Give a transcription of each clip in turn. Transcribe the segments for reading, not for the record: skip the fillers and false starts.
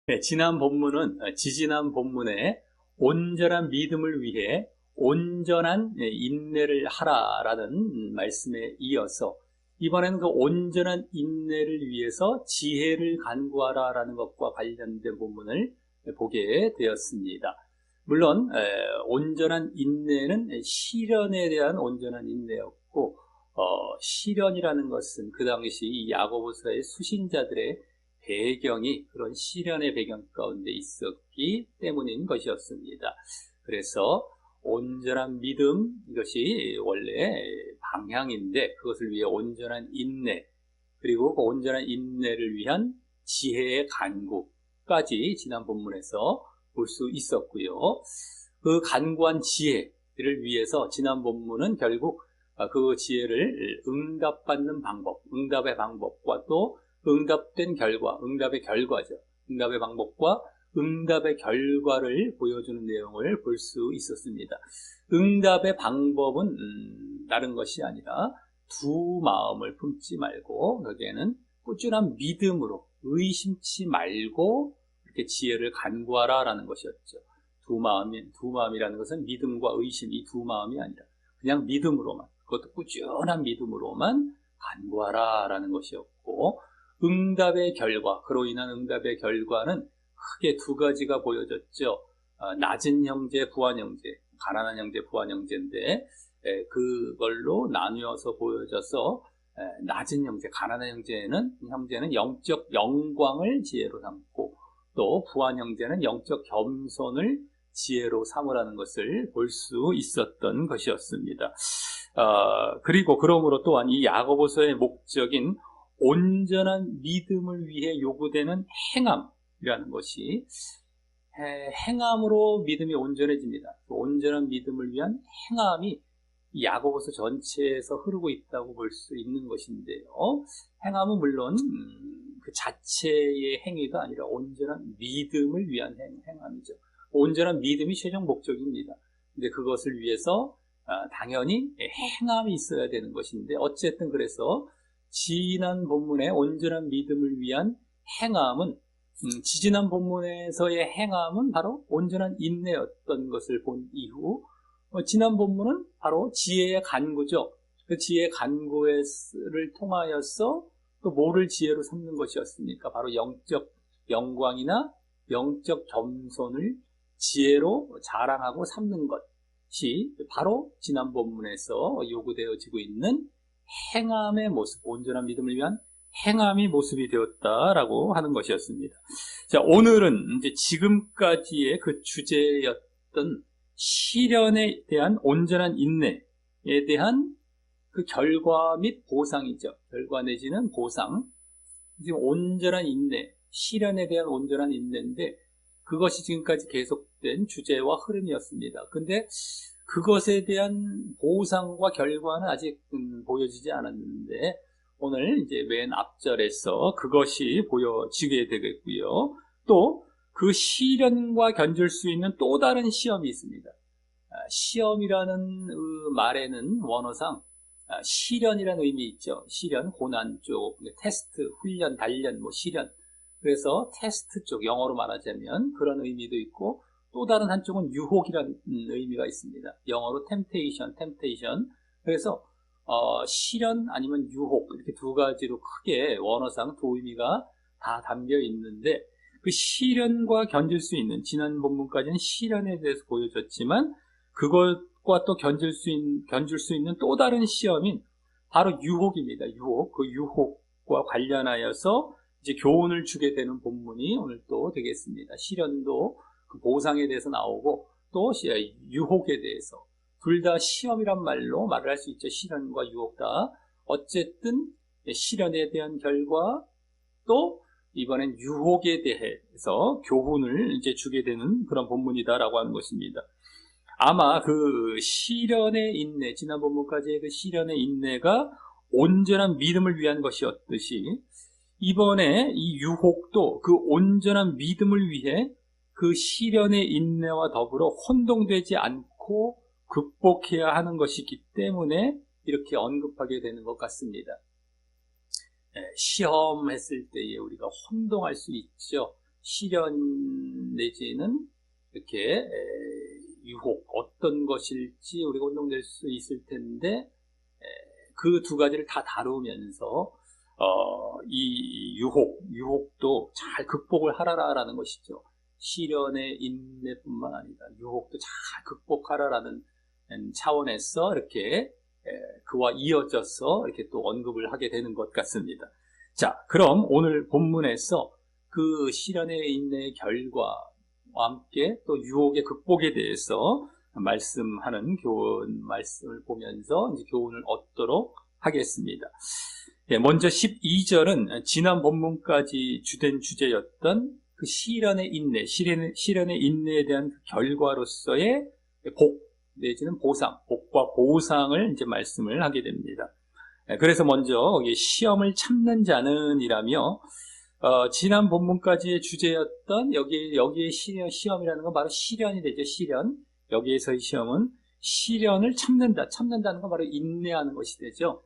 네, 지지난 본문에 온전한 믿음을 위해 온전한 인내를 하라라는 말씀에 이어서 이번에는 그 온전한 인내를 위해서 지혜를 간구하라라는 것과 관련된 본문을 보게 되었습니다. 물론 온전한 인내는 시련에 대한 온전한 인내였고 시련이라는 것은 그 당시 이 야고보서의 수신자들의 배경이 그런 시련의 배경 가운데 있었기 때문인 것이었습니다. 그래서 온전한 믿음, 이것이 원래 방향인데 그것을 위해 온전한 인내, 그리고 그 온전한 인내를 위한 지혜의 간구까지 지난 본문에서 볼 수 있었고요. 그 간구한 지혜를 위해서 지난 본문은 결국 그 지혜를 응답받는 방법, 응답의 방법과 또 응답된 결과, 응답의 결과죠. 응답의 방법과 응답의 결과를 보여주는 내용을 볼 수 있었습니다. 응답의 방법은 다른 것이 아니라 두 마음을 품지 말고 여기에는 꾸준한 믿음으로 의심치 말고 이렇게 지혜를 간구하라라는 것이었죠. 두 마음이라는 것은 믿음과 의심 이 두 마음이 아니라 그냥 믿음으로만, 그것도 꾸준한 믿음으로만 간구하라라는 것이었고, 응답의 결과, 그로 인한 응답의 결과는 크게 두 가지가 보여졌죠. 낮은 형제, 부한 형제, 가난한 형제, 부한 형제인데 그걸로 나누어서 보여져서 낮은 형제, 가난한 형제는 영적 영광을 지혜로 삼고 또 부한 형제는 영적 겸손을 지혜로 삼으라는 것을 볼 수 있었던 것이었습니다. 그리고 그러므로 또한 이 야고보서의 목적인 온전한 믿음을 위해 요구되는 행함이라는 것이 행함으로 믿음이 온전해집니다. 온전한 믿음을 위한 행함이 야고보서 전체에서 흐르고 있다고 볼 수 있는 것인데요. 행함은 물론 그 자체의 행위가 아니라 온전한 믿음을 위한 행함이죠. 온전한 믿음이 최종 목적입니다. 근데 그것을 위해서 당연히 행함이 있어야 되는 것인데 어쨌든 그래서 지난 본문의 온전한 믿음을 위한 행함은 지지난 본문에서의 행함은 바로 온전한 인내였던 것을 본 이후 지난 본문은 바로 지혜의 간구죠. 그 지혜의 간구를 통하여서 또 뭐를 지혜로 삼는 것이었습니까? 바로 영적 영광이나 영적 겸손을 지혜로 자랑하고 삼는 것이 바로 지난 본문에서 요구되어지고 있는 행함의 모습, 온전한 믿음을 위한 행함이 모습이 되었다라고 하는 것이었습니다. 자, 오늘은 이제 지금까지의 그 주제였던 시련에 대한 온전한 인내에 대한 그 결과 및 보상이죠. 결과 내지는 보상. 지금 온전한 인내, 시련에 대한 온전한 인내인데 그것이 지금까지 계속된 주제와 흐름이었습니다. 근데 그것에 대한 보상과 결과는 아직 보여지지 않았는데 오늘 이제 맨 앞절에서 그것이 보여지게 되겠고요. 또 그 시련과 견줄 수 있는 또 다른 시험이 있습니다. 시험이라는 말에는 원어상 시련이라는 의미 있죠. 시련, 고난 쪽, 테스트, 훈련, 단련, 시련. 그래서 테스트 쪽, 영어로 말하자면 그런 의미도 있고 또 다른 한쪽은 유혹이라는 의미가 있습니다. 영어로 temptation. 그래서 시련 아니면 유혹 이렇게 두 가지로 크게 원어상 두 의미가 다 담겨 있는데 그 시련과 견딜 수 있는 지난 본문까지는 시련에 대해서 보여줬지만 그것과 또 견줄 수 있는 또 다른 시험인 바로 유혹입니다. 유혹. 그 유혹과 관련하여서 이제 교훈을 주게 되는 본문이 오늘 또 되겠습니다. 시련도 그 보상에 대해서 나오고 또 유혹에 대해서 둘 다 시험이란 말로 말을 할 수 있죠. 시련과 유혹 다. 어쨌든 시련에 대한 결과 또 이번엔 유혹에 대해서 교훈을 이제 주게 되는 그런 본문이다라고 하는 것입니다. 아마 그 시련의 인내, 지난 본문까지의 그 시련의 인내가 온전한 믿음을 위한 것이었듯이 이번에 이 유혹도 그 온전한 믿음을 위해 그 시련의 인내와 더불어 혼동되지 않고 극복해야 하는 것이기 때문에 이렇게 언급하게 되는 것 같습니다. 시험했을 때에 우리가 혼동할 수 있죠. 시련 내지는 이렇게 유혹 어떤 것일지 우리가 운동될 수 있을 텐데 그 두 가지를 다 다루면서 이 유혹도 잘 극복을 하라라는 것이죠. 시련의 인내뿐만 아니라 유혹도 잘 극복하라라는 차원에서 이렇게 그와 이어져서 이렇게 또 언급을 하게 되는 것 같습니다. 자, 그럼 오늘 본문에서 그 시련의 인내의 결과와 함께 또 유혹의 극복에 대해서 말씀하는 교훈 말씀을 보면서 이제 교훈을 얻도록 하겠습니다. 먼저 12절은 지난 본문까지 주된 주제였던 그 시련의 인내에 대한 그 결과로서의 복 내지는 보상, 복과 보상을 이제 말씀을 하게 됩니다. 그래서 먼저 시험을 참는 자는 이라며 지난 본문까지의 주제였던 여기에 시험이라는 건 바로 시련이 되죠. 시련. 여기에서의 시험은 시련을 참는다는 건 바로 인내하는 것이 되죠.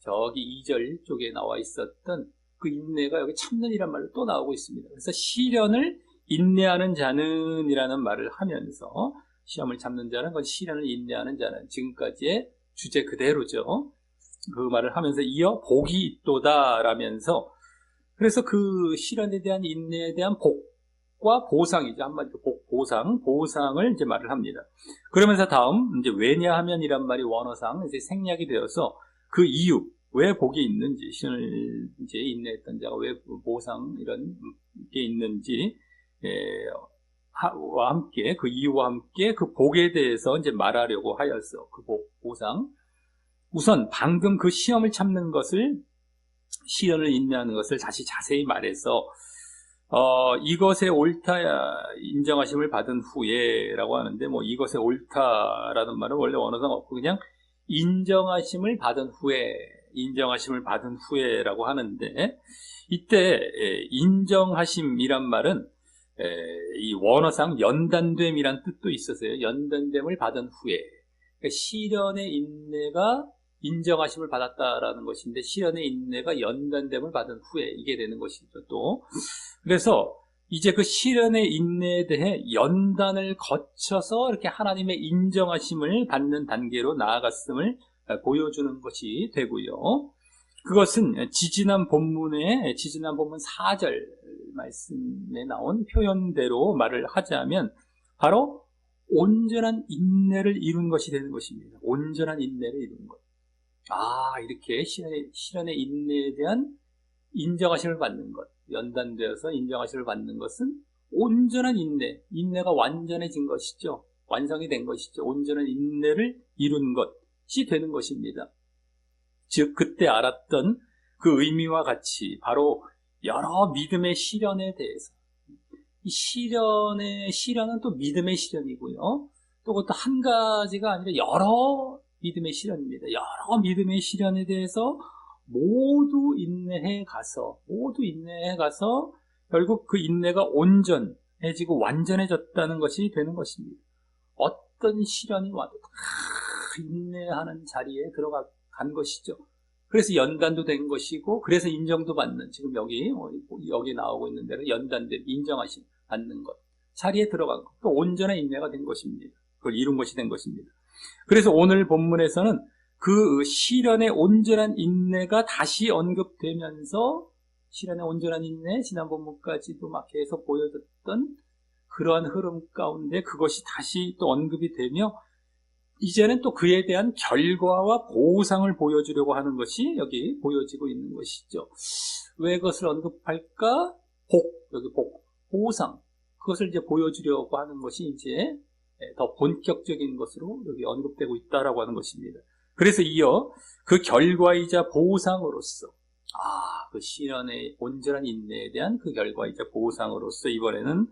저기 2절 쪽에 나와 있었던 그 인내가 여기 참는이란 말로 또 나오고 있습니다. 그래서 시련을 인내하는 자는 이라는 말을 하면서 시험을 참는 자는 건 시련을 인내하는 자는 지금까지의 주제 그대로죠. 그 말을 하면서 이어 복이 있도다 라면서 그래서 그 시련에 대한 인내에 대한 복과 보상이죠. 한마디로 보상을 이제 말을 합니다. 그러면서 다음 이제 왜냐하면 이란 말이 원어상 이제 생략이 되어서 그 이유 왜 복이 있는지 시련을 이제 인내했던 자가 왜 보상 이런 게 있는지 와 함께 그 이유와 함께 그 복에 대해서 이제 말하려고 하여서 그 보상 우선 방금 그 시험을 참는 것을 시련을 인내하는 것을 다시 자세히 말해서 이것에 옳다 인정하심을 받은 후에라고 하는데 뭐 이것에 옳다라는 말은 원래 원어상 없고 그냥 인정하심을 받은 후에라고 하는데 이때 인정하심이란 말은 이 원어상 연단됨이란 뜻도 있었어요. 연단됨을 받은 후에 그러니까 시련의 인내가 인정하심을 받았다라는 것인데 시련의 인내가 연단됨을 받은 후에 이게 되는 것이죠. 또 그래서 이제 그 시련의 인내에 대해 연단을 거쳐서 이렇게 하나님의 인정하심을 받는 단계로 나아갔음을 보여주는 것이 되고요. 그것은 지지난 본문 4절 말씀에 나온 표현대로 말을 하자면 바로 온전한 인내를 이룬 것이 되는 것입니다. 온전한 인내를 이룬 것. 이렇게 시련의 인내에 대한 인정하심을 받는 것, 연단되어서 인정하심을 받는 것은 온전한 인내가 완전해진 것이죠. 완성이 된 것이죠. 온전한 인내를 이룬 것이 되는 것입니다. 즉 그때 알았던 그 의미와 같이 바로 여러 믿음의 시련에 대해서 이 시련은 또 믿음의 시련이고요. 또 그것도 한 가지가 아니라 여러 믿음의 시련입니다. 여러 믿음의 시련에 대해서 모두 인내해 가서 결국 그 인내가 온전해지고 완전해졌다는 것이 되는 것입니다. 어떤 시련이 와도 다 인내하는 자리에 들어간 것이죠. 그래서 연단도 된 것이고 그래서 인정도 받는 지금 여기 나오고 있는 대로 연단된 인정하심 받는 것 자리에 들어간 것 또 온전한 인내가 된 것입니다. 그걸 이룬 것이 된 것입니다. 그래서 오늘 본문에서는 그 시련의 온전한 인내가 다시 언급되면서 시련의 온전한 인내 지난 본문까지도 막 계속 보여줬던 그러한 흐름 가운데 그것이 다시 또 언급이 되며 이제는 또 그에 대한 결과와 보상을 보여주려고 하는 것이 여기 보여지고 있는 것이죠. 왜 그것을 언급할까? 여기 보상. 그것을 이제 보여주려고 하는 것이 이제 더 본격적인 것으로 여기 언급되고 있다라고 하는 것입니다. 그래서 이어 그 결과이자 보상으로서 그 시련의 온전한 인내에 대한 그 결과이자 보상으로서 이번에는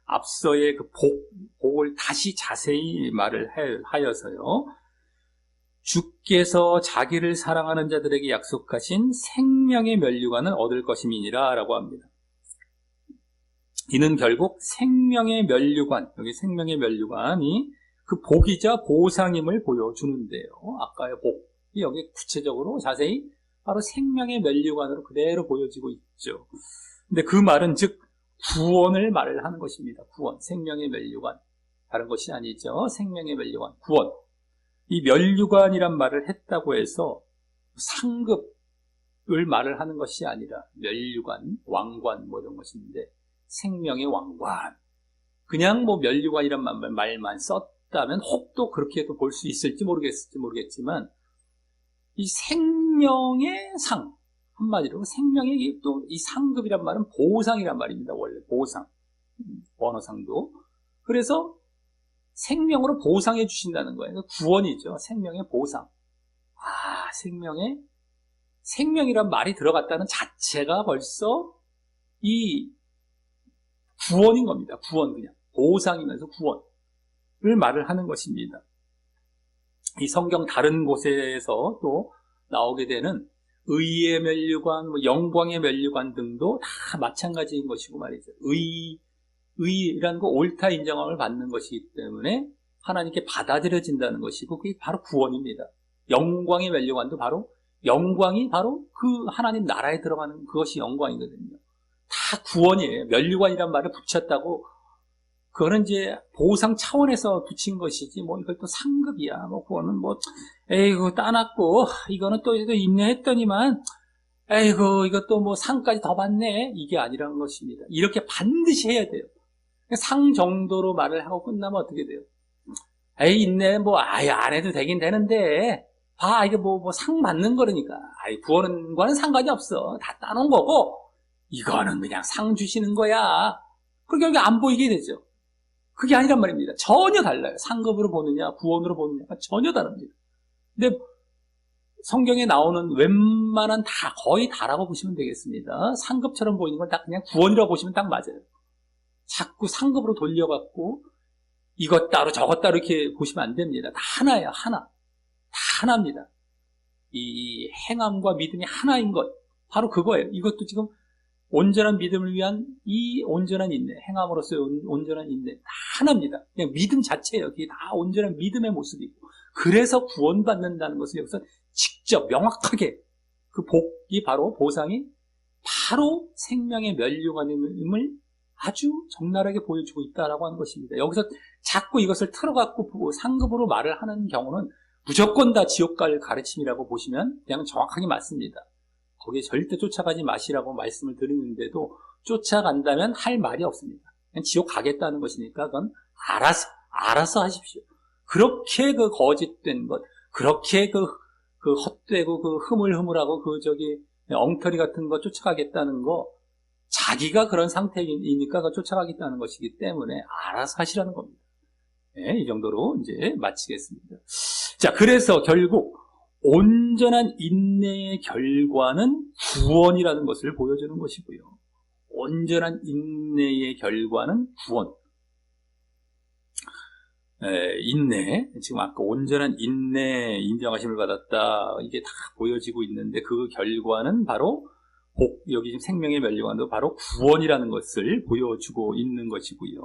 앞서의 그 복을 다시 자세히 말을 하여서요. 주께서 자기를 사랑하는 자들에게 약속하신 생명의 면류관을 얻을 것임이니라 라고 합니다. 이는 결국 생명의 면류관, 여기 생명의 면류관이 그 복이자 보상임을 보여주는데요. 아까의 복이 여기 구체적으로 자세히 바로 생명의 면류관으로 그대로 보여지고 있죠. 근데 그 말은 즉 구원을 말을 하는 것입니다. 구원, 생명의 면류관. 다른 것이 아니죠. 생명의 면류관, 구원. 이 면류관이란 말을 했다고 해서 상급을 말을 하는 것이 아니라 면류관, 왕관 뭐 이런 것인데 생명의 왕관. 그냥 뭐 면류관이란 말만 썼다면 혹도 그렇게도 볼 수 있을지 모르겠지만 이 생명의 상, 한마디로 생명의 또 이 상급이란 말은 보상이란 말입니다. 원래 보상, 원어상도. 그래서 생명으로 보상해 주신다는 거예요. 구원이죠. 생명의 보상. 생명이란 말이 들어갔다는 자체가 벌써 이 구원인 겁니다. 구원, 그냥 보상이면서 구원을 말을 하는 것입니다. 이 성경 다른 곳에서 또 나오게 되는 의의 면류관, 영광의 면류관 등도 다 마찬가지인 것이고 말이죠. 의라는 거 옳다 인정함을 받는 것이기 때문에 하나님께 받아들여진다는 것이고 그게 바로 구원입니다. 영광의 면류관도 영광이 바로 그 하나님 나라에 들어가는 그것이 영광이거든요. 다 구원이에요. 면류관이란 말을 붙였다고 그거는 이제 보상 차원에서 붙인 것이지 뭐 이걸 또 상급이야. 뭐 그거는 뭐 에이구 따놨고 이거는 또 인내했더니만 에이구 이것도 뭐 상까지 더 받네. 이게 아니라는 것입니다. 이렇게 반드시 해야 돼요. 상 정도로 말을 하고 끝나면 어떻게 돼요? 에이 인내 뭐 아예 안 해도 되긴 되는데 이게 뭐 상 받는 거니까 구원과는 상관이 없어. 다 따놓은 거고 이거는 그냥 상 주시는 거야. 그렇게 여기 안 보이게 되죠. 그게 아니란 말입니다. 전혀 달라요. 상급으로 보느냐 구원으로 보느냐가 전혀 다릅니다. 근데 성경에 나오는 웬만한 거의 다라고 보시면 되겠습니다. 상급처럼 보이는 건 다 그냥 구원이라고 보시면 딱 맞아요. 자꾸 상급으로 돌려갖고 이것 따로 저것 따로 이렇게 보시면 안 됩니다. 다 하나예요. 다 하나입니다. 이 행함과 믿음이 하나인 것 바로 그거예요. 이것도 지금 온전한 믿음을 위한 이 온전한 인내, 행함으로서의 온전한 인내 다 하나입니다. 그냥 믿음 자체예요. 그게 다 온전한 믿음의 모습이고 그래서 구원받는다는 것을 여기서 직접 명확하게 그 복이 바로 보상이 바로 생명의 면류관임을 아주 적나라하게 보여주고 있다라고 하는 것입니다. 여기서 자꾸 이것을 틀어갖고 상급으로 말을 하는 경우는 무조건 다 지옥 갈 가르침이라고 보시면 그냥 정확하게 맞습니다. 거기에 절대 쫓아가지 마시라고 말씀을 드리는데도 쫓아간다면 할 말이 없습니다. 그냥 지옥 가겠다는 것이니까 그건 알아서 하십시오. 그렇게 그 거짓된 것, 그렇게 그 헛되고 그 흐물흐물하고 엉터리 같은 거 쫓아가겠다는 거 자기가 그런 상태이니까 그 쫓아가겠다는 것이기 때문에 알아서 하시라는 겁니다. 네, 이 정도로 이제 마치겠습니다. 자, 그래서 결국 온전한 인내의 결과는 구원이라는 것을 보여주는 것이고요. 온전한 인내의 결과는 구원. 인내. 지금 아까 온전한 인내 인정하심을 받았다. 이게 다 보여지고 있는데 그 결과는 바로 여기 지금 생명의 면류관도 바로 구원이라는 것을 보여주고 있는 것이고요.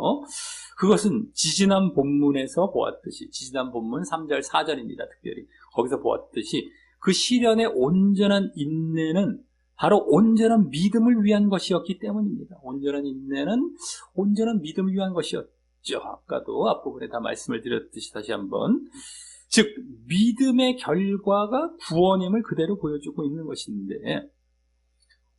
그것은 지지난 본문에서 보았듯이 지지난 본문 3절 4절입니다. 특별히 거기서 보았듯이 그 시련의 온전한 인내는 바로 온전한 믿음을 위한 것이었기 때문입니다. 온전한 인내는 온전한 믿음을 위한 것이었죠. 아까도 앞부분에 다 말씀을 드렸듯이 다시 한번 즉 믿음의 결과가 구원임을 그대로 보여주고 있는 것인데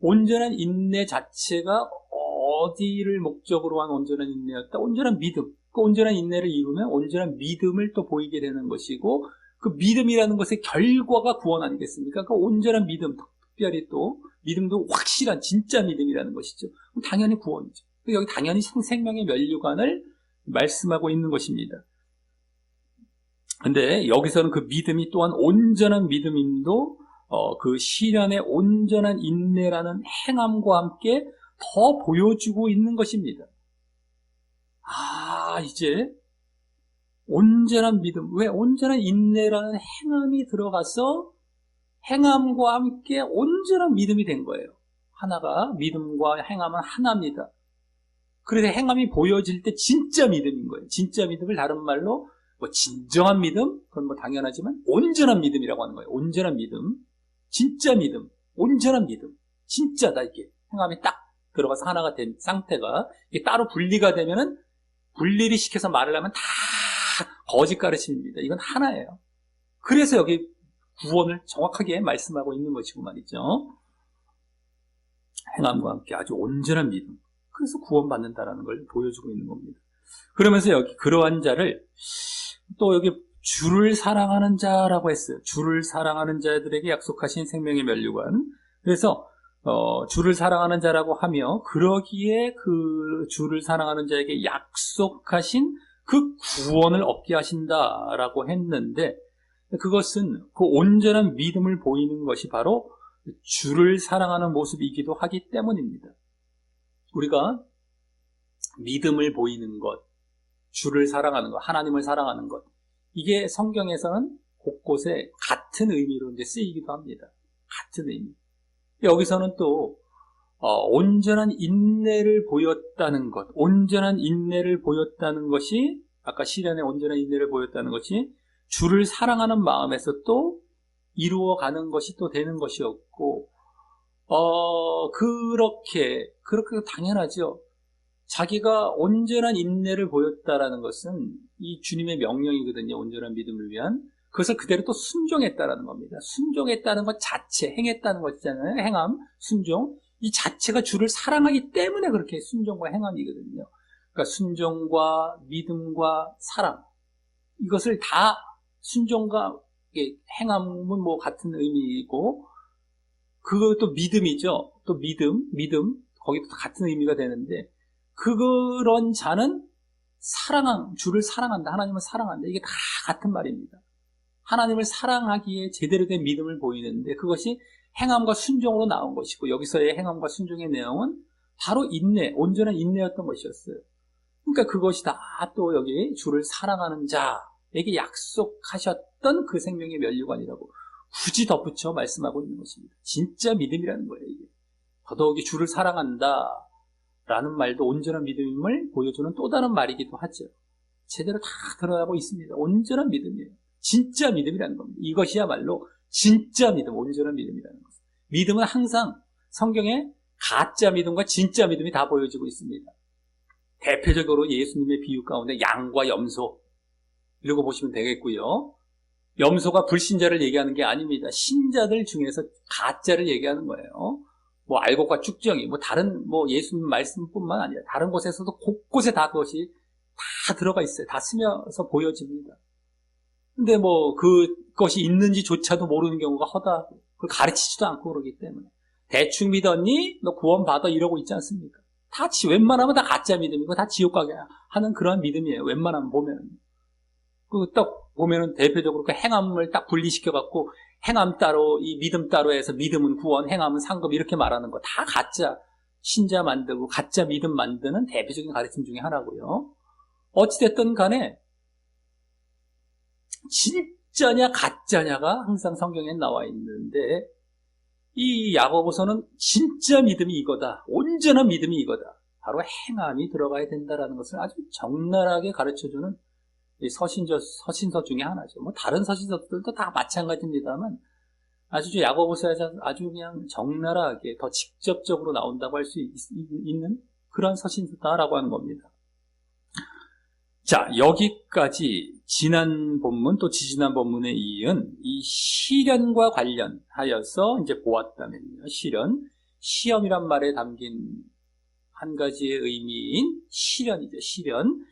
온전한 인내 자체가 어디를 목적으로 한 온전한 인내였다? 온전한 믿음. 그 온전한 인내를 이루면 온전한 믿음을 또 보이게 되는 것이고 그 믿음이라는 것의 결과가 구원 아니겠습니까? 그 온전한 믿음, 특별히 또 믿음도 확실한 진짜 믿음이라는 것이죠. 그럼 당연히 구원이죠. 여기 당연히 생명의 면류관을 말씀하고 있는 것입니다. 근데 여기서는 그 믿음이 또한 온전한 믿음임도 그 시련의 온전한 인내라는 행함과 함께 더 보여주고 있는 것입니다. 이제 온전한 믿음, 왜 온전한 인내라는 행함이 들어가서 행함과 함께 온전한 믿음이 된 거예요. 하나가 믿음과 행함은 하나입니다. 그래서 행함이 보여질 때 진짜 믿음인 거예요. 진짜 믿음을 다른 말로 진정한 믿음, 그건 당연하지만 온전한 믿음이라고 하는 거예요. 온전한 믿음, 진짜 믿음, 온전한 믿음, 진짜다 이게 행함이 딱 들어가서 하나가 된 상태가 이게 따로 분리가 되면은 분리를 시켜서 말을 하면 다 거짓 가르침입니다. 이건 하나예요. 그래서 여기 구원을 정확하게 말씀하고 있는 것이고 말이죠. 행함과 함께 아주 온전한 믿음. 그래서 구원받는다라는 걸 보여주고 있는 겁니다. 그러면서 여기 그러한 자를 또 여기 주를 사랑하는 자라고 했어요. 주를 사랑하는 자들에게 약속하신 생명의 면류관. 그래서 주를 사랑하는 자라고 하며 그러기에 그 주를 사랑하는 자에게 약속하신 그 구원을 얻게 하신다라고 했는데 그것은 그 온전한 믿음을 보이는 것이 바로 주를 사랑하는 모습이기도 하기 때문입니다. 우리가 믿음을 보이는 것, 주를 사랑하는 것, 하나님을 사랑하는 것, 이게 성경에서는 곳곳에 같은 의미로 이제 쓰이기도 합니다. 같은 의미. 여기서는 또 온전한 인내를 보였다는 것, 온전한 인내를 보였다는 것이 아까 시련의 온전한 인내를 보였다는 것이 주를 사랑하는 마음에서 또 이루어가는 것이 또 되는 것이었고 그렇게 당연하죠. 자기가 온전한 인내를 보였다라는 것은 이 주님의 명령이거든요. 온전한 믿음을 위한. 그것을 그대로 또 순종했다라는 겁니다. 순종했다는 것 자체, 행했다는 것이잖아요. 행함, 순종. 이 자체가 주를 사랑하기 때문에 그렇게 순종과 행함이거든요. 그러니까 순종과 믿음과 사랑. 이것을 다 순종과 행함은 뭐 같은 의미이고 그것도 믿음이죠. 또 믿음, 거기도 같은 의미가 되는데 그런 자는 주를 사랑한다. 하나님을 사랑한다. 이게 다 같은 말입니다. 하나님을 사랑하기에 제대로 된 믿음을 보이는데 그것이 행함과 순종으로 나온 것이고 여기서의 행함과 순종의 내용은 바로 인내, 온전한 인내였던 것이었어요. 그러니까 그것이 다 또 여기 주를 사랑하는 자에게 약속하셨던 그 생명의 면류관이라고 굳이 덧붙여 말씀하고 있는 것입니다. 진짜 믿음이라는 거예요. 이게. 더더욱이 주를 사랑한다 라는 말도 온전한 믿음을 보여주는 또 다른 말이기도 하죠. 제대로 다 드러나고 있습니다. 온전한 믿음이에요. 진짜 믿음이라는 겁니다. 이것이야말로 진짜 믿음, 온전한 믿음이라는 것. 믿음은 항상 성경에 가짜 믿음과 진짜 믿음이 다 보여지고 있습니다. 대표적으로 예수님의 비유 가운데 양과 염소 이러고 보시면 되겠고요. 염소가 불신자를 얘기하는 게 아닙니다. 신자들 중에서 가짜를 얘기하는 거예요. 뭐 알곡과 쭉정이 다른 예수님 말씀뿐만 아니라 다른 곳에서도 곳곳에 다 그것이 다 들어가 있어요. 다 스며서 보여집니다. 근데 그것이 있는지조차도 모르는 경우가 허다하고 그걸 가르치지도 않고 그러기 때문에 대충 믿었니? 너 구원 받아 이러고 있지 않습니까? 웬만하면 다 가짜 믿음이고 다 지옥 가게 하는 그런 믿음이에요. 웬만하면 보면은. 딱 보면은 대표적으로 그 행함을 딱 분리시켜갖고 행함 따로, 이 믿음 따로 해서 믿음은 구원, 행함은 상급 이렇게 말하는 거 다 가짜 신자 만들고 가짜 믿음 만드는 대표적인 가르침 중에 하나고요. 어찌됐든 간에 진짜냐 가짜냐가 항상 성경에 나와 있는데 이 야고보서는 진짜 믿음이 이거다. 온전한 믿음이 이거다. 바로 행함이 들어가야 된다라는 것을 아주 적나라하게 가르쳐주는 이 서신서 중에 하나죠. 다른 서신서들도 다 마찬가지입니다만 아주 야고보서에서 아주 그냥 적나라하게 더 직접적으로 나온다고 할 수 있는 그런 서신서다라고 하는 겁니다. 자, 여기까지 지난 본문 또 지지난 본문에 이은 이 시련과 관련하여서 이제 보았다면요. 시험이란 말에 담긴 한 가지의 의미인 시련이죠. 시련.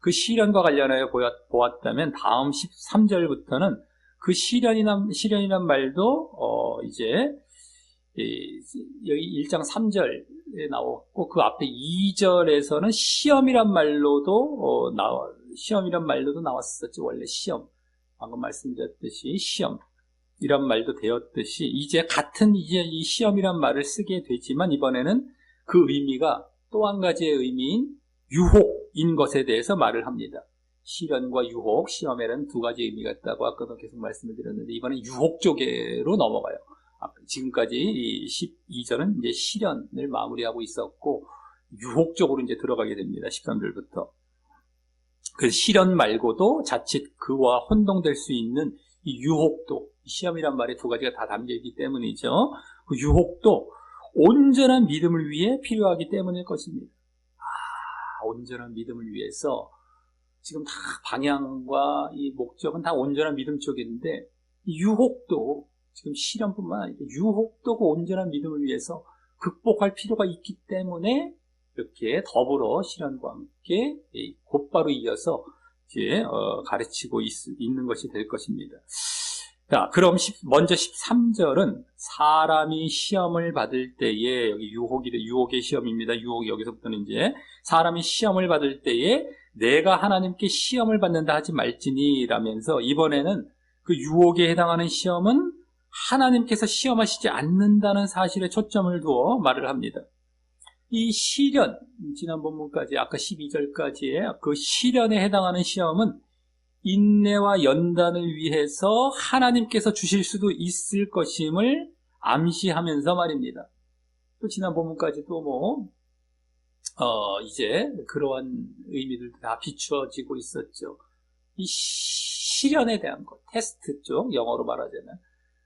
그 시련과 관련하여 보았다면 다음 13절부터는 그 시련이란 말도 여기 1장 3절에 나왔고 그 앞에 2절에서는 시험이란 말로도 나왔었죠. 원래 시험. 방금 말씀드렸듯이 시험이란 말도 되었듯이 이제 이 시험이란 말을 쓰게 되지만 이번에는 그 의미가 또 한 가지의 의미인 유혹인 것에 대해서 말을 합니다. 시련과 유혹, 시험에는 두 가지 의미가 있다고 아까도 계속 말씀을 드렸는데 이번엔 유혹 쪽으로 넘어가요. 지금까지 이 12절은 이제 시련을 마무리하고 있었고 유혹 쪽으로 이제 들어가게 됩니다. 13절부터. 그 시련 말고도 자칫 그와 혼동될 수 있는 이 유혹도 시험이란 말에 두 가지가 다 담겨 있기 때문이죠. 그 유혹도 온전한 믿음을 위해 필요하기 때문일 것입니다. 온전한 믿음을 위해서 지금 다 방향과 이 목적은 다 온전한 믿음 쪽인데, 유혹도 지금 시련뿐만 아니라 유혹도 그 온전한 믿음을 위해서 극복할 필요가 있기 때문에 이렇게 더불어 시련과 함께 곧바로 이어서 이제 가르치고 있는 것이 될 것입니다. 자, 그럼 먼저 13절은 사람이 시험을 받을 때에, 여기 유혹의 시험입니다. 유혹이 여기서부터는 이제 사람이 시험을 받을 때에 내가 하나님께 시험을 받는다 하지 말지니 라면서, 이번에는 그 유혹에 해당하는 시험은 하나님께서 시험하시지 않는다는 사실에 초점을 두어 말을 합니다. 이 시련, 지난 본문까지 아까 12절까지의 그 시련에 해당하는 시험은 인내와 연단을 위해서 하나님께서 주실 수도 있을 것임을 암시하면서 말입니다. 또 지난 본문까지도 이제 그러한 의미들도 다 비추어지고 있었죠. 이 시련에 대한 것, 테스트 쪽, 영어로 말하자면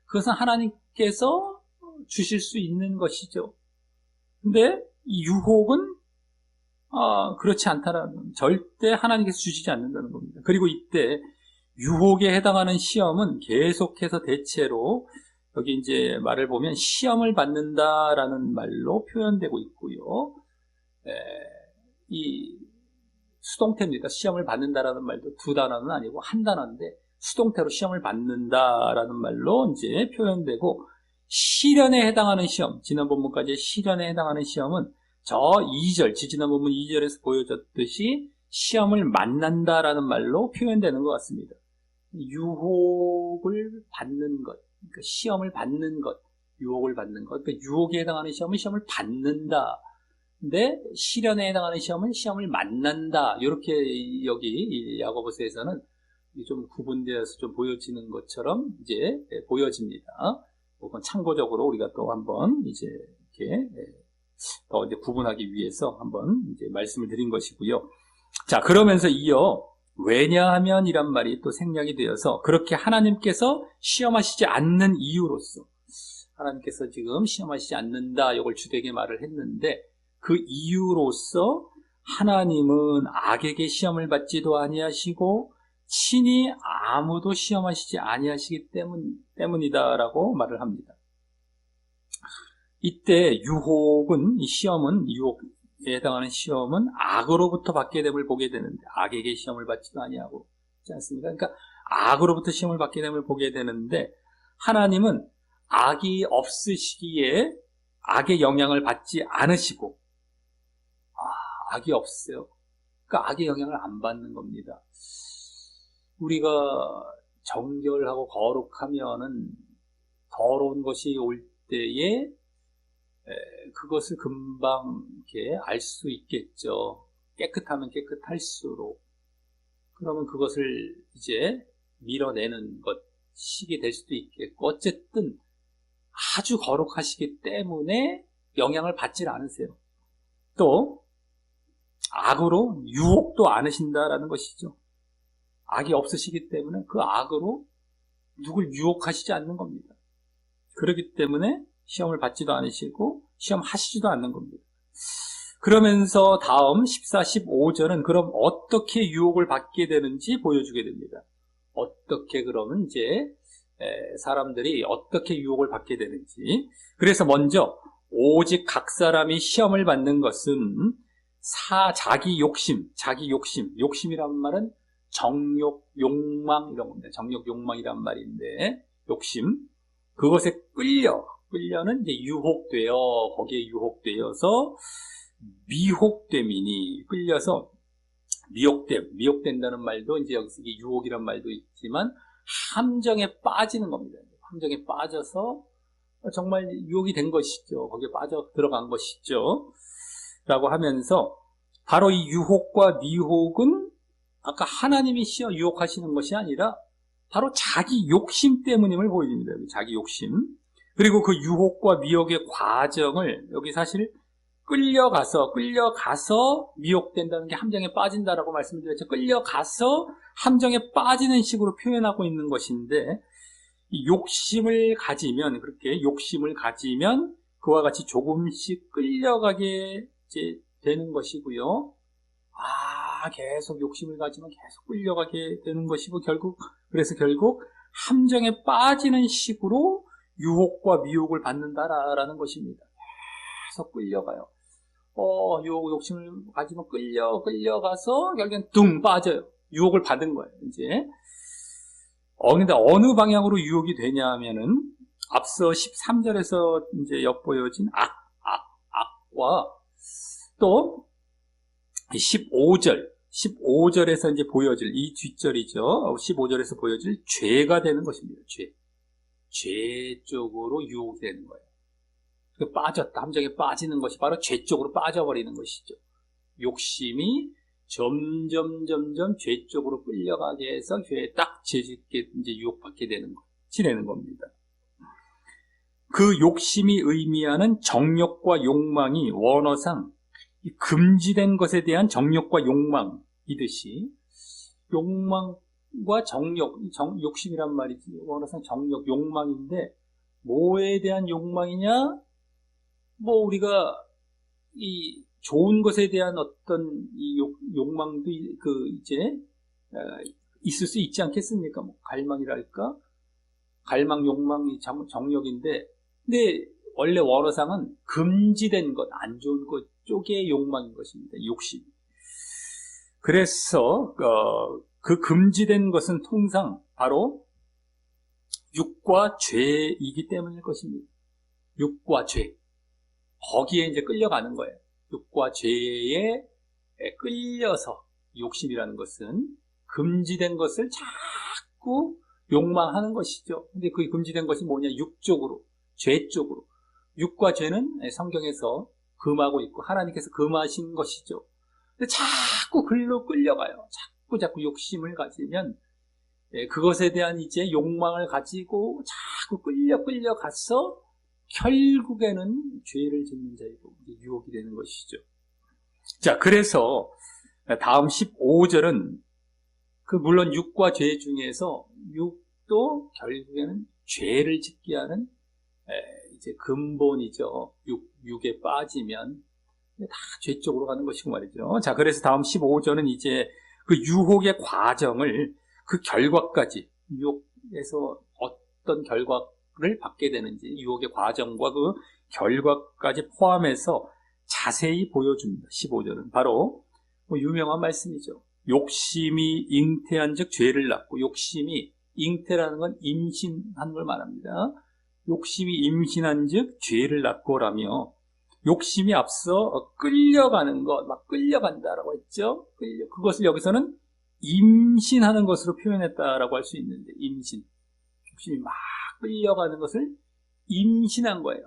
그것은 하나님께서 주실 수 있는 것이죠. 근데 이 유혹은 그렇지 않다라는, 절대 하나님께서 주시지 않는다는 겁니다. 그리고 이때 유혹에 해당하는 시험은 계속해서 대체로 여기 이제 말을 보면 시험을 받는다라는 말로 표현되고 있고요. 이 수동태입니다. 시험을 받는다라는 말도 두 단어는 아니고 한 단어인데, 수동태로 시험을 받는다라는 말로 이제 표현되고, 시련에 해당하는 시험, 지난 본문까지의 시련에 해당하는 시험은 저 2절, 지난 본문 2절에서 보여줬듯이 시험을 만난다라는 말로 표현되는 것 같습니다. 유혹을 받는 것, 그러니까 시험을 받는 것, 유혹을 받는 것, 그러니까 유혹에 해당하는 시험은 시험을 받는다. 근데 시련에 해당하는 시험은 시험을 만난다. 이렇게 여기 야고보서에서는 좀 구분되어서 좀 보여지는 것처럼 이제 보여집니다. 그건 참고적으로 우리가 또 한번 이제 이렇게 더 이제 구분하기 위해서 한번 이제 말씀을 드린 것이고요. 자, 그러면서 이어 왜냐하면 이란 말이 또 생략이 되어서, 그렇게 하나님께서 시험하시지 않는 이유로서, 하나님께서 지금 시험하시지 않는다, 이걸 주되게 말을 했는데, 그 이유로서 하나님은 악에게 시험을 받지도 아니하시고 친히 아무도 시험하시지 아니하시기 때문이다라고 말을 합니다. 이때 유혹은, 이 시험은, 유혹에 해당하는 시험은 악으로부터 받게 됨을 보게 되는데, 악에게 시험을 받지도 아니하고, 있지 않습니까? 그러니까 악으로부터 시험을 받게 됨을 보게 되는데, 하나님은 악이 없으시기에 악의 영향을 받지 않으시고, 악이 없어요. 그러니까 악의 영향을 안 받는 겁니다. 우리가 정결하고 거룩하면은 더러운 것이 올 때에 그것을 금방 이렇게 알 수 있겠죠. 깨끗하면 깨끗할수록. 그러면 그것을 이제 밀어내는 것이 될 수도 있겠고, 어쨌든 아주 거룩하시기 때문에 영향을 받질 않으세요. 또 악으로 유혹도 않으신다라는 것이죠. 악이 없으시기 때문에 그 악으로 누굴 유혹하시지 않는 겁니다. 그렇기 때문에 시험을 받지도 않으시고 시험하시지도 않는 겁니다. 그러면서 다음 14, 15절은 그럼 어떻게 유혹을 받게 되는지 보여주게 됩니다. 어떻게 그러면 이제 사람들이 어떻게 유혹을 받게 되는지. 그래서 먼저 오직 각 사람이 시험을 받는 것은 자기 욕심, 욕심이란 말은 정욕, 욕망 이런 겁니다. 정욕, 욕망이란 말인데, 욕심, 그것에 끌려는 이제 거기에 유혹되어서 미혹됨이니, 끌려서 미혹된다는 말도 이제 여기서 유혹이란 말도 있지만 함정에 빠지는 겁니다. 함정에 빠져서 정말 유혹이 된 것이죠. 거기에 빠져 들어간 것이죠. 라고 하면서, 바로 이 유혹과 미혹은 아까 하나님이 유혹하시는 것이 아니라 바로 자기 욕심 때문임을 보여줍니다. 자기 욕심. 그리고 그 유혹과 미혹의 과정을 여기 사실 끌려가서 미혹된다는 게 함정에 빠진다라고 말씀드렸죠. 끌려가서 함정에 빠지는 식으로 표현하고 있는 것인데, 이 욕심을 가지면 그와 같이 조금씩 끌려가게 이제 되는 것이고요. 계속 욕심을 가지면 계속 끌려가게 되는 것이고, 그래서 결국 함정에 빠지는 식으로 유혹과 미혹을 받는다라는 것입니다. 계속 끌려가요. 욕심을 가지면 끌려가서 결국엔 둥 빠져요. 유혹을 받은 거예요, 이제. 근데 어느 방향으로 유혹이 되냐 하면은, 앞서 13절에서 이제 엿보여진 악과 또 15절에서 이제 보여질 이 뒷절이죠. 15절에서 보여질 죄가 되는 것입니다. 죄 쪽으로 유혹이 되는 거예요. 빠졌다. 함정에 빠지는 것이 바로 죄 쪽으로 빠져버리는 것이죠. 욕심이 점점 죄 쪽으로 끌려가게 해서 죄에 딱 죄짓게 이제 유혹받게 되는 거, 지내는 겁니다. 그 욕심이 의미하는 정욕과 욕망이 원어상 금지된 것에 대한 정욕과 욕망이듯이, 욕망과 욕심이란 말이지, 원어상 정욕, 욕망인데, 뭐에 대한 욕망이냐? 우리가 이 좋은 것에 대한 어떤 이 욕망도 있을 수 있지 않겠습니까? 갈망이랄까? 갈망, 욕망이 정욕인데, 근데 원래 원어상은 금지된 것, 안 좋은 것 쪽의 욕망인 것입니다. 욕심. 그래서 그 금지된 것은 통상 바로 육과 죄이기 때문일 것입니다. 육과 죄. 거기에 이제 끌려가는 거예요. 육과 죄에 끌려서, 욕심이라는 것은 금지된 것을 자꾸 욕망하는 것이죠. 근데 그 금지된 것이 뭐냐? 육적으로, 죄 쪽으로. 육과 죄는 성경에서 금하고 있고 하나님께서 금하신 것이죠. 근데 자꾸 글로 끌려가요. 자꾸 욕심을 가지면 그것에 대한 이제 욕망을 가지고 자꾸 끌려가서 결국에는 죄를 짓는 자이고 유혹이 되는 것이죠. 자, 그래서 다음 15절은 물론 육과 죄 중에서 육도 결국에는 죄를 짓게 하는 이제 근본이죠. 육에 빠지면 다 죄 쪽으로 가는 것이고 말이죠. 자, 그래서 다음 15절은 이제 그 유혹의 과정을, 그 결과까지, 유혹에서 어떤 결과를 받게 되는지, 유혹의 과정과 그 결과까지 포함해서 자세히 보여줍니다. 15절은 바로 유명한 말씀이죠. 욕심이 잉태한 즉 죄를 낳고, 욕심이 잉태라는 건 임신한 걸 말합니다. 욕심이 임신한 즉 죄를 낳고라며, 욕심이 앞서 끌려가는 것, 막 끌려간다라고 했죠. 그것을 여기서는 임신하는 것으로 표현했다라고 할 수 있는데, 임신. 욕심이 막 끌려가는 것을 임신한 거예요.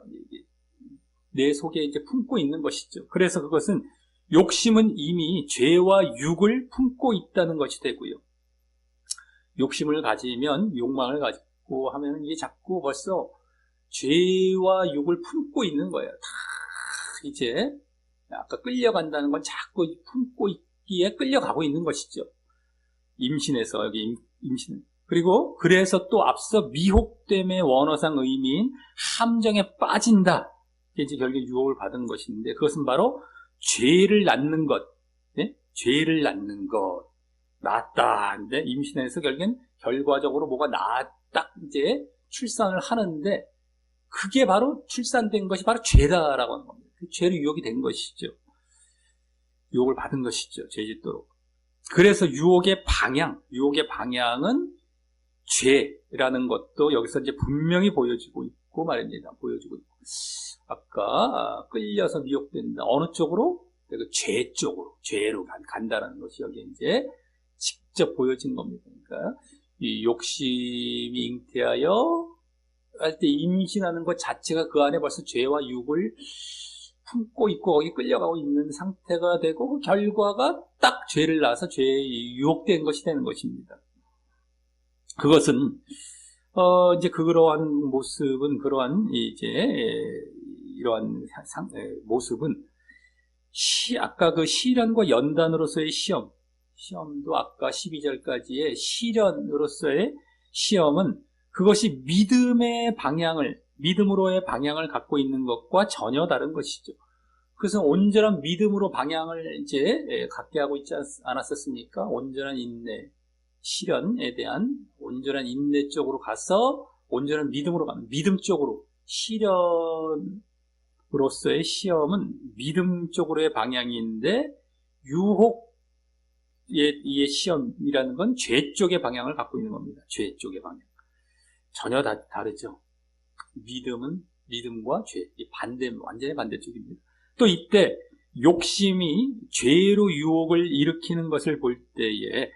내 속에 이제 품고 있는 것이죠. 그래서 그것은, 욕심은 이미 죄와 육을 품고 있다는 것이 되고요. 욕심을 가지면, 욕망을 가지고 하면 이게 자꾸 벌써 죄와 육을 품고 있는 거예요. 다 이제 아까 끌려간다는 건 자꾸 품고 있기에 끌려가고 있는 것이죠. 임신해서 여기 임신. 그리고 그래서 또 앞서 미혹됨의 원어상 의미인 함정에 빠진다. 이제 결국 유혹을 받은 것인데, 그것은 바로 죄를 낳는 것. 네? 죄를 낳는 것. 낳았다. 근데 임신해서 결과적으로 뭐가 딱 이제 출산을 하는데, 그게 바로 출산된 것이 바로 죄다라고 하는 겁니다. 그 죄로 유혹이 된 것이죠. 유혹을 받은 것이죠. 죄 짓도록. 그래서 유혹의 방향은 죄라는 것도 여기서 이제 분명히 보여지고 있고 말입니다. 보여지고 있고. 아까 끌려서 미혹된다. 어느 쪽으로? 죄 쪽으로. 죄로 간다라는 것이 여기 이제 직접 보여진 겁니다. 그러니까 이 욕심이 잉태하여 할 때 임신하는 것 자체가 그 안에 벌써 죄와 육을 품고 있고 거기 끌려가고 있는 상태가 되고, 그 결과가 딱 죄를 낳아서 죄에 유혹된 것이 되는 것입니다. 그것은 이제 그러한 모습은, 이러한 모습은 아까 그 시련과 연단으로서의 시험도 아까 12절까지의 시련으로서의 시험은, 그것이 믿음의 방향을, 믿음으로의 방향을 갖고 있는 것과 전혀 다른 것이죠. 그래서 온전한 믿음으로 방향을 이제 갖게 하고 있지 않았었습니까? 온전한 인내, 시련에 대한 온전한 인내 쪽으로 가서 온전한 믿음으로 가는, 믿음 쪽으로. 시련으로서의 시험은 믿음 쪽으로의 방향인데, 유혹의 시험이라는 건 죄 쪽의 방향을 갖고 있는 겁니다. 죄 쪽의 방향. 전혀 다르죠. 믿음과 죄, 완전히 반대쪽입니다. 또 이때 욕심이 죄로 유혹을 일으키는 것을 볼 때에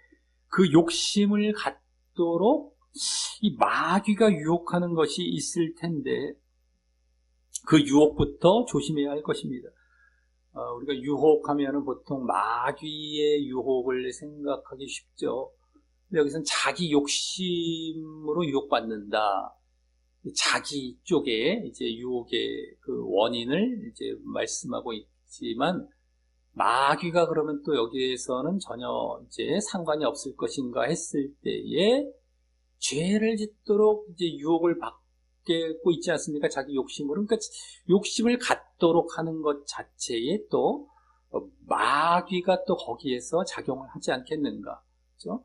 그 욕심을 갖도록 이 마귀가 유혹하는 것이 있을 텐데 그 유혹부터 조심해야 할 것입니다. 우리가 유혹하면은 보통 마귀의 유혹을 생각하기 쉽죠. 근데 여기서는 자기 욕심으로 유혹받는다. 자기 쪽에 이제 유혹의 그 원인을 이제 말씀하고 있지만 마귀가 그러면 또 여기에서는 전혀 이제 상관이 없을 것인가 했을 때에 죄를 짓도록 이제 유혹을 받고 있지 않습니까? 자기 욕심으로. 그러니까 욕심을 갖도록 하는 것 자체에 또 마귀가 또 거기에서 작용을 하지 않겠는가. 그렇죠?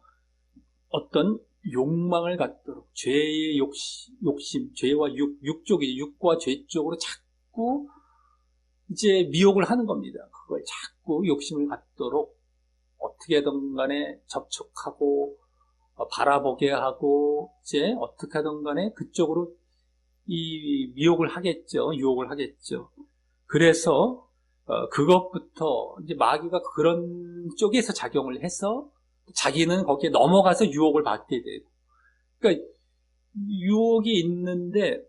어떤 욕망을 갖도록 죄의 욕심, 죄와 육과 죄 쪽으로 자꾸 이제 미혹을 하는 겁니다. 그걸 자꾸 욕심을 갖도록 어떻게든 간에 접촉하고 바라보게 하고 이제 어떻게 하든 간에 그쪽으로 이 미혹을 하겠죠. 유혹을 하겠죠. 그래서 그것부터 이제 마귀가 그런 쪽에서 작용을 해서 자기는 거기에 넘어가서 유혹을 받게 되고, 그러니까 유혹이 있는데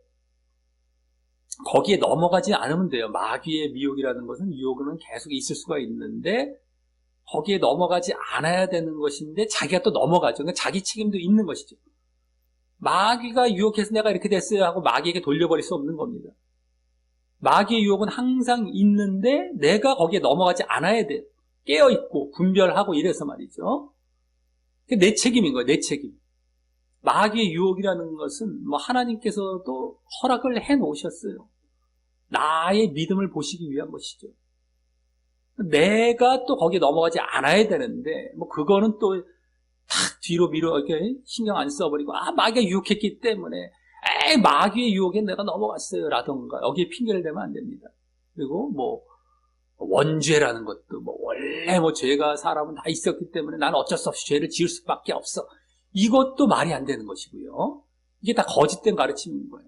거기에 넘어가지 않으면 돼요. 마귀의 미혹이라는 것은 유혹은 계속 있을 수가 있는데 거기에 넘어가지 않아야 되는 것인데 자기가 또 넘어가죠. 그러니까 자기 책임도 있는 것이죠. 마귀가 유혹해서 내가 이렇게 됐어요 하고 마귀에게 돌려버릴 수 없는 겁니다. 마귀의 유혹은 항상 있는데 내가 거기에 넘어가지 않아야 돼요. 깨어있고 분별하고 이래서 말이죠. 내 책임인 거예요. 내 책임. 마귀의 유혹이라는 것은 뭐 하나님께서도 허락을 해 놓으셨어요. 나의 믿음을 보시기 위한 것이죠. 내가 또 거기에 넘어가지 않아야 되는데 뭐 그거는 또 탁 뒤로 밀어 이렇게 신경 안 써버리고 마귀가 유혹했기 때문에 마귀의 유혹에 내가 넘어갔어요 라던가 여기에 핑계를 대면 안 됩니다. 그리고 뭐 원죄라는 것도 뭐 원래 뭐 죄가 사람은 다 있었기 때문에 나는 어쩔 수 없이 죄를 지을 수밖에 없어. 이것도 말이 안 되는 것이고요. 이게 다 거짓된 가르침인 거예요.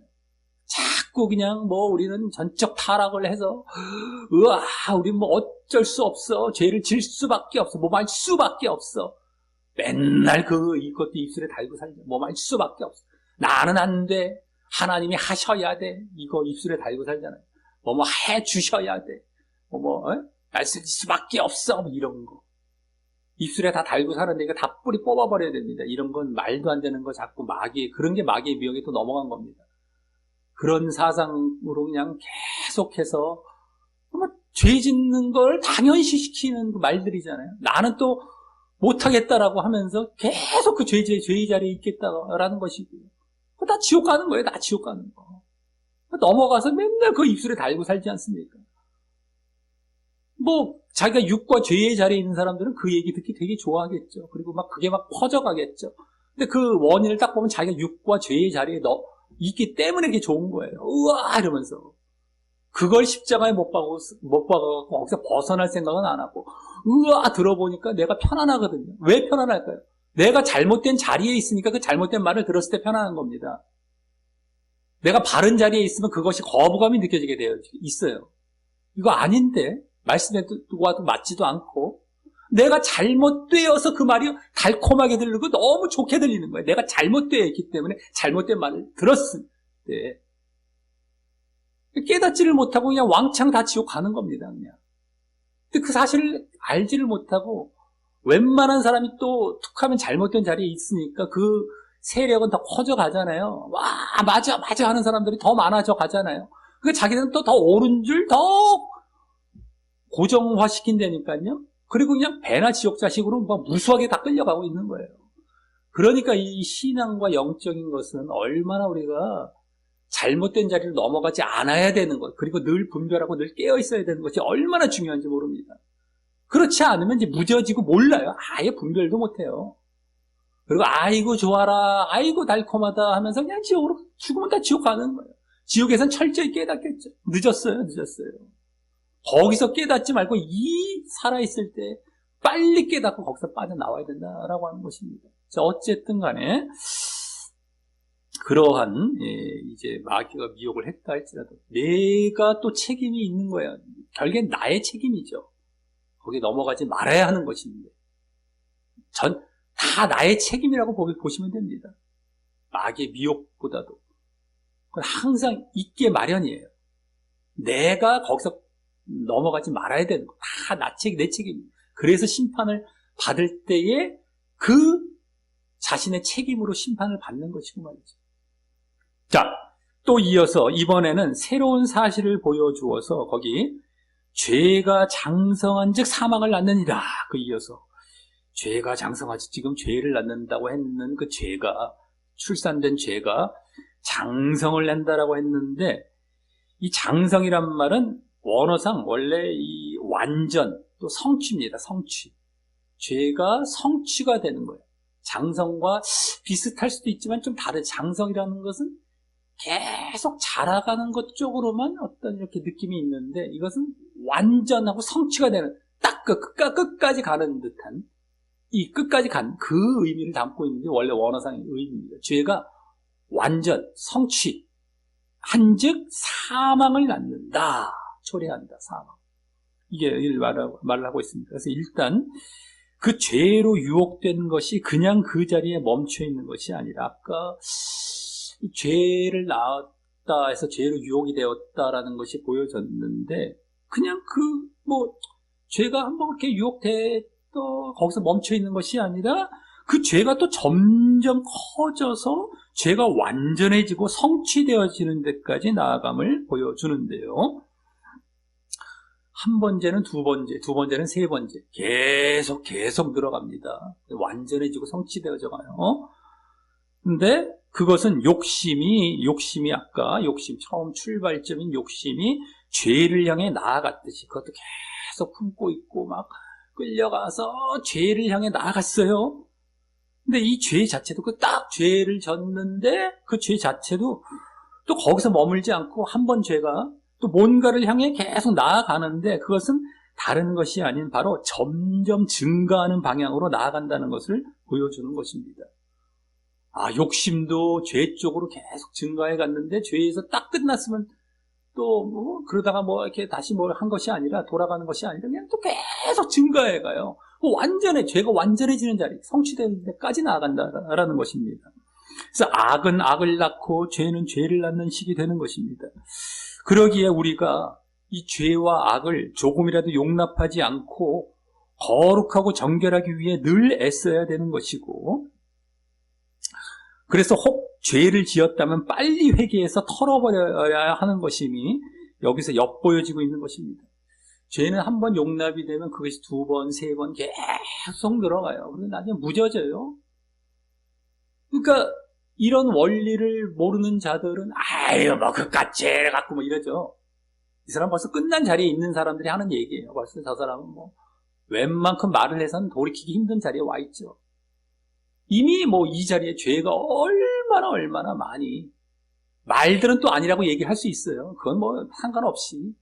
자꾸 그냥 뭐 우리는 전적 타락을 해서 우리 뭐 어쩔 수 없어. 죄를 지을 수밖에 없어. 뭐 말 수밖에 없어. 맨날 이것도 입술에 달고 살죠. 뭐 말 수밖에 없어. 나는 안 돼. 하나님이 하셔야 돼. 이거 입술에 달고 살잖아요. 뭐 해 주셔야 돼. 날 쓸 수밖에 없어. 뭐 이런 거. 입술에 다 달고 사는데 이거 다 뿌리 뽑아버려야 됩니다. 이런 건 말도 안 되는 거 자꾸 그런 게 마귀의 미혹에 또 넘어간 겁니다. 그런 사상으로 그냥 계속해서 죄 짓는 걸 당연시시키는 그 말들이잖아요. 나는 또 못하겠다라고 하면서 계속 그 죄의 자리에 있겠다라는 것이고요. 다 지옥 가는 거예요. 다 지옥 가는 거. 넘어가서 맨날 그 입술에 달고 살지 않습니까? 뭐 자기가 육과 죄의 자리에 있는 사람들은 그 얘기 듣기 되게 좋아하겠죠. 그리고 그게 퍼져가겠죠. 근데 그 원인을 딱 보면 자기가 육과 죄의 자리에 있기 때문에 그게 좋은 거예요. 우와 이러면서 그걸 십자가에 못 박아갖고 거기서 벗어날 생각은 안 하고 우와 들어보니까 내가 편안하거든요. 왜 편안할까요? 내가 잘못된 자리에 있으니까 그 잘못된 말을 들었을 때 편안한 겁니다. 내가 바른 자리에 있으면 그것이 거부감이 느껴지게 되어 있어요. 이거 아닌데 말씀과도 맞지도 않고 내가 잘못되어서 그 말이 달콤하게 들리고 너무 좋게 들리는 거예요. 내가 잘못되어 있기 때문에 잘못된 말을 들었을 때 깨닫지를 못하고 그냥 왕창 다 지옥 가는 겁니다. 그냥. 근데 그 사실을 알지를 못하고 웬만한 사람이 또 툭하면 잘못된 자리에 있으니까 그 세력은 더 커져 가잖아요. 와 맞아 하는 사람들이 더 많아져 가잖아요. 그러니까 자기들은 또 더 옳은 줄 더 고정화시킨다니까요. 그리고 그냥 배나 지옥자식으로 무수하게 다 끌려가고 있는 거예요. 그러니까 이 신앙과 영적인 것은 얼마나 우리가 잘못된 자리를 넘어가지 않아야 되는 것, 그리고 늘 분별하고 늘 깨어 있어야 되는 것이 얼마나 중요한지 모릅니다. 그렇지 않으면 이제 무뎌지고 몰라요. 아예 분별도 못해요. 그리고 아이고 좋아라, 아이고 달콤하다 하면서 그냥 지옥으로, 죽으면 다 지옥 가는 거예요. 지옥에선 철저히 깨닫겠죠. 늦었어요. 거기서 깨닫지 말고 이 살아있을 때 빨리 깨닫고 거기서 빠져나와야 된다라고 하는 것입니다. 자, 어쨌든 간에 그러한 이제 마귀가 미혹을 했다 할지라도 내가 또 책임이 있는 거예요. 결국엔 나의 책임이죠. 거기에 넘어가지 말아야 하는 것입니다. 다 나의 책임이라고 보시면 됩니다. 마귀의 미혹보다도. 그건 항상 있게 마련이에요. 내가 거기서 넘어가지 말아야 되는 거. 다 내 책임입니다. 그래서 심판을 받을 때에 그 자신의 책임으로 심판을 받는 것이고 말이죠. 자, 또 이어서 이번에는 새로운 사실을 보여주어서 거기 죄가 장성한 즉 사망을 낳느니라. 그 이어서 죄가 장성하지 지금 죄를 낳는다고 했는 그 죄가 출산된 죄가 장성을 낸다라고 했는데 이 장성이란 말은 원어상 원래 이 완전 또 성취입니다. 성취. 죄가 성취가 되는 거예요. 장성과 비슷할 수도 있지만 좀 다른 장성이라는 것은 계속 자라가는 것 쪽으로만 어떤 이렇게 느낌이 있는데 이것은 완전하고 성취가 되는 딱 그 끝까지 가는 듯한 이 끝까지 간 그 의미를 담고 있는 게 원래 원어상의 의미입니다. 죄가 완전 성취 한즉 사망을 낳는다. 초래한다. 사망. 이게 말을 하고 있습니다. 그래서 일단 그 죄로 유혹된 것이 그냥 그 자리에 멈춰 있는 것이 아니라 아까 죄를 낳았다 해서 죄로 유혹이 되었다라는 것이 보여졌는데 그냥 죄가 한번 그렇게 유혹됐다 거기서 멈춰 있는 것이 아니라 그 죄가 또 점점 커져서 죄가 완전해지고 성취되어지는 데까지 나아감을 보여주는데요. 한 번째는 두 번째는 세 번째. 계속 늘어갑니다. 완전해지고 성취되어져 가요. 근데 그것은 욕심이 처음 출발점인 욕심이 죄를 향해 나아갔듯이 그것도 계속 품고 있고 막 끌려가서 죄를 향해 나아갔어요. 근데 이 죄 자체도 딱 죄를 졌는데 그 죄 자체도 또 거기서 머물지 않고 한 번 죄가 또 뭔가를 향해 계속 나아가는데 그것은 다른 것이 아닌 바로 점점 증가하는 방향으로 나아간다는 것을 보여주는 것입니다. 욕심도 죄 쪽으로 계속 증가해 갔는데 죄에서 딱 끝났으면 또 그러다가 이렇게 다시 한 것이 아니라 돌아가는 것이 아니라 그냥 또 계속 증가해 가요. 죄가 완전해지는 자리, 성취되는 데까지 나아간다라는 것입니다. 그래서 악은 악을 낳고 죄는 죄를 낳는 식이 되는 것입니다. 그러기에 우리가 이 죄와 악을 조금이라도 용납하지 않고 거룩하고 정결하기 위해 늘 애써야 되는 것이고 그래서 혹 죄를 지었다면 빨리 회개해서 털어버려야 하는 것임이 여기서 엿보여지고 있는 것입니다. 죄는 한 번 용납이 되면 그것이 두 번, 세 번 계속 늘어가요. 그리고 나중에 무뎌져요. 그러니까 이런 원리를 모르는 자들은 그깟 죄를 갖고 이러죠. 이 사람 벌써 끝난 자리에 있는 사람들이 하는 얘기예요. 벌써 저 사람은 웬만큼 말을 해서는 돌이키기 힘든 자리에 와 있죠. 이미 이 자리에 죄가 얼마나 많이 말들은 또 아니라고 얘기를 할 수 있어요. 그건 상관없이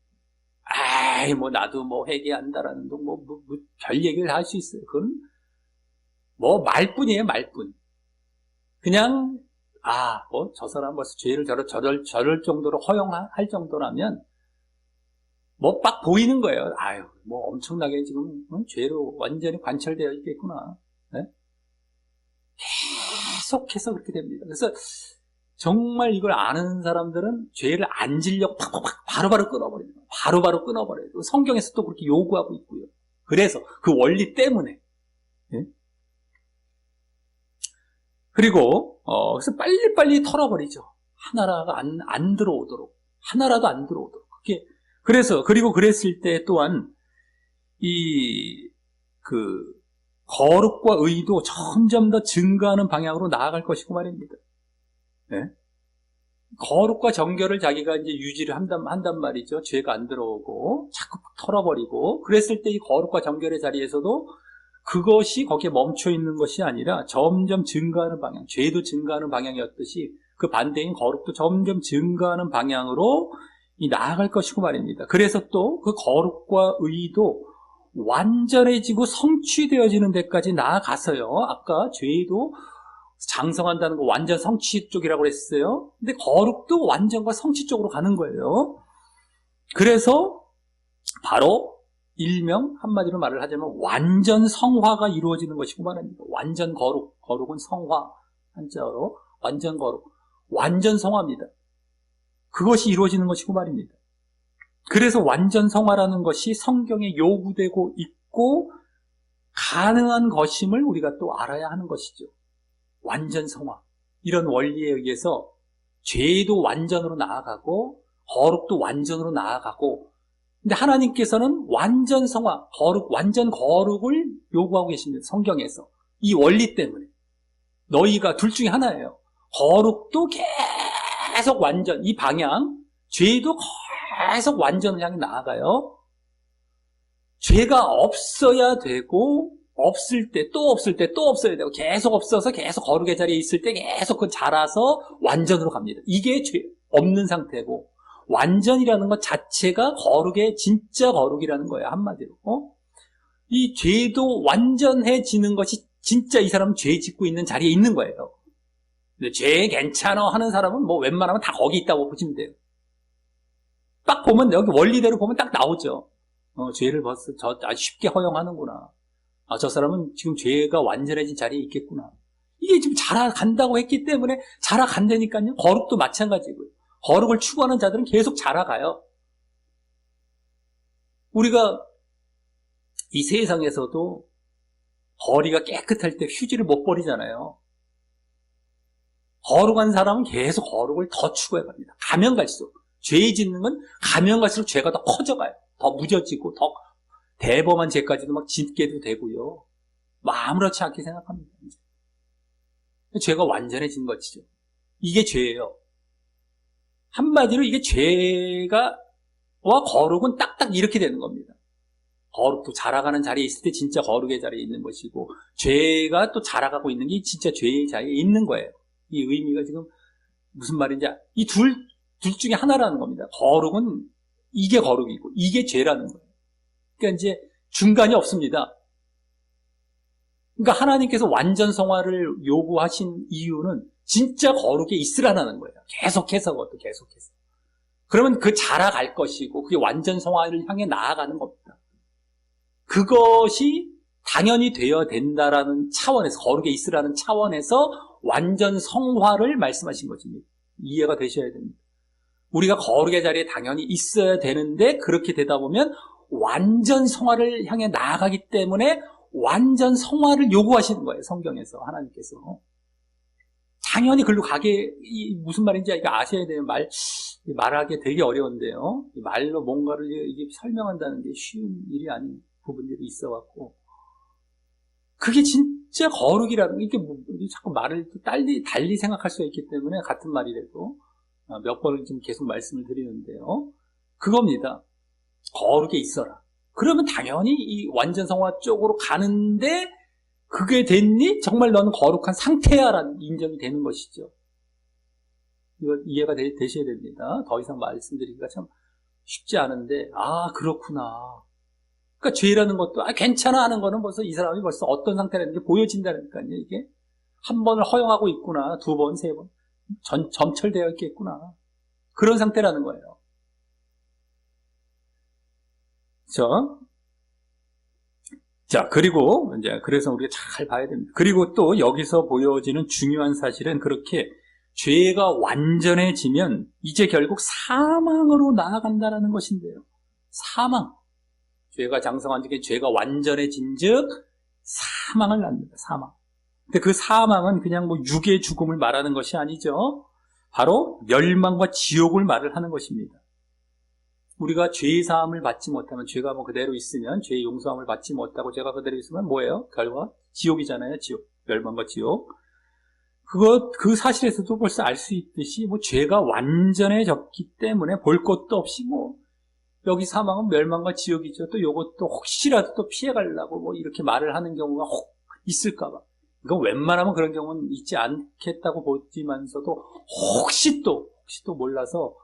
나도 회개한다라는 별 얘기를 할 수 있어요. 그건 말뿐이에요. 말뿐. 그냥 저 사람 벌써 죄를 저럴 정도로 허용할 정도라면 막 보이는 거예요. 엄청나게 지금 죄로 완전히 관철되어 있겠구나. 네? 계속해서 그렇게 됩니다. 그래서 정말 이걸 아는 사람들은 죄를 안 지려고 팍팍팍 바로바로 끊어버려요. 바로바로 끊어버려요. 성경에서 또 그렇게 요구하고 있고요. 그래서 그 원리 때문에. 네? 그리고 그래서 빨리빨리 털어버리죠. 하나라도 안 들어오도록. 그리고 그랬을 때 또한 거룩과 의도 점점 더 증가하는 방향으로 나아갈 것이고 말입니다. 네? 거룩과 정결을 자기가 이제 유지를 한단 말이죠. 죄가 안 들어오고 자꾸 털어버리고, 그랬을 때 이 거룩과 정결의 자리에서도 그것이 거기에 멈춰 있는 것이 아니라 점점 증가하는 방향, 죄도 증가하는 방향이었듯이 그 반대인 거룩도 점점 증가하는 방향으로 나아갈 것이고 말입니다. 그래서 또 그 거룩과 의도 완전해지고 성취되어지는 데까지 나아가서요. 아까 죄도 장성한다는 거 완전 성취 쪽이라고 했어요. 근데 거룩도 완전과 성취 쪽으로 가는 거예요. 그래서 바로 일명 한마디로 말을 하자면 완전 성화가 이루어지는 것이고 말입니다. 완전 거룩, 거룩은 성화, 한자어로 완전 거룩, 완전 성화입니다. 그것이 이루어지는 것이고 말입니다. 그래서 완전 성화라는 것이 성경에 요구되고 있고 가능한 것임을 우리가 또 알아야 하는 것이죠. 완전 성화, 이런 원리에 의해서 죄도 완전으로 나아가고 거룩도 완전으로 나아가고, 근데 하나님께서는 완전 성화, 거룩, 완전 거룩을 요구하고 계십니다. 성경에서. 이 원리 때문에. 너희가 둘 중에 하나예요. 거룩도 계속 완전, 이 방향, 죄도 계속 완전을 향해 나아가요. 죄가 없어야 되고, 없을 때, 또 없을 때, 또 없어야 되고, 계속 없어서 계속 거룩의 자리에 있을 때 계속 그 자라서 완전으로 갑니다. 이게 죄 없는 상태고, 완전이라는 것 자체가 거룩의 진짜 거룩이라는 거예요. 한마디로. 이 죄도 완전해지는 것이 진짜 이 사람은 죄 짓고 있는 자리에 있는 거예요. 근데 죄 괜찮아 하는 사람은 뭐 웬만하면 다 거기 있다고 보시면 돼요. 딱 보면 여기 원리대로 보면 딱 나오죠. 죄를 벌써 아주 쉽게 허용하는구나. 저 사람은 지금 죄가 완전해진 자리에 있겠구나. 이게 지금 자라간다고 했기 때문에 자라간다니까요. 거룩도 마찬가지고요. 거룩을 추구하는 자들은 계속 자라가요. 우리가 이 세상에서도 거리가 깨끗할 때 휴지를 못 버리잖아요. 거룩한 사람은 계속 거룩을 더 추구해 갑니다. 가면 갈수록. 죄 짓는 건 가면 갈수록 죄가 더 커져가요. 더 무뎌지고 더 대범한 죄까지도 막 짓게도 되고요. 아무렇지 않게 생각합니다. 죄가 완전해진 것이죠. 이게 죄예요. 한마디로 이게 죄가 와 거룩은 딱딱 이렇게 되는 겁니다. 거룩도 자라가는 자리에 있을 때 진짜 거룩의 자리에 있는 것이고, 죄가 또 자라가고 있는 게 진짜 죄의 자리에 있는 거예요. 이 의미가 지금 무슨 말인지, 이 둘 중에 하나라는 겁니다. 거룩은 이게 거룩이고 이게 죄라는 거예요. 그러니까 이제 중간이 없습니다. 그러니까 하나님께서 완전 성화를 요구하신 이유는 진짜 거룩에 있으라는 거예요. 계속해서 그것도 계속해서. 그러면 그 자라갈 것이고 그게 완전 성화를 향해 나아가는 겁니다. 그것이 당연히 되어야 된다라는 차원에서, 거룩에 있으라는 차원에서 완전 성화를 말씀하신 것입니다. 이해가 되셔야 됩니다. 우리가 거룩의 자리에 당연히 있어야 되는데 그렇게 되다 보면 완전 성화를 향해 나아가기 때문에 완전 성화를 요구하시는 거예요. 성경에서 하나님께서. 당연히 글로 가게, 무슨 말인지 아셔야 돼요. 말하기 되게 어려운데요. 말로 뭔가를 이게 설명한다는 게 쉬운 일이 아닌 부분들이 있어갖고, 그게 진짜 거룩이라는, 이게 자꾸 말을 달리 생각할 수가 있기 때문에 같은 말이라도 몇 번을 지금 계속 말씀을 드리는데요. 그겁니다. 거룩에 있어라. 그러면 당연히 이 완전 성화 쪽으로 가는데, 그게 됐니? 정말 너는 거룩한 상태야 라는 인정이 되는 것이죠. 이거 이해가 되셔야 됩니다. 더 이상 말씀드리기가 참 쉽지 않은데, 그렇구나. 그러니까 죄라는 것도 괜찮아 하는 거는 벌써 이 사람이 벌써 어떤 상태라는 게 보여진다니까요. 이게 한 번을 허용하고 있구나, 두 번, 세 번 점철되어 있겠구나, 그런 상태라는 거예요. 자, 그리고 이제 그래서 우리가 잘 봐야 됩니다. 그리고 또 여기서 보여지는 중요한 사실은, 그렇게 죄가 완전해지면 이제 결국 사망으로 나아간다는 것인데요. 사망. 죄가 장성한 즉 죄가 완전해진 즉 사망을 낳습니다. 사망. 근데 그 사망은 그냥 뭐 육의 죽음을 말하는 것이 아니죠. 바로 멸망과 지옥을 말을 하는 것입니다. 우리가 죄 사함을 받지 못하면, 죄가 뭐 그대로 있으면, 죄의 용서함을 받지 못하고 죄가 그대로 있으면 뭐예요? 결과 지옥이잖아요. 지옥. 멸망과 지옥. 그 사실에서도 벌써 알 수 있듯이, 죄가 완전해졌기 때문에 볼 것도 없이, 여기 사망은 멸망과 지옥이죠. 또 요것도 혹시라도 또 피해가려고 이렇게 말을 하는 경우가 혹 있을까봐. 이건 웬만하면 그런 경우는 있지 않겠다고 보지만서도 혹시 또 몰라서,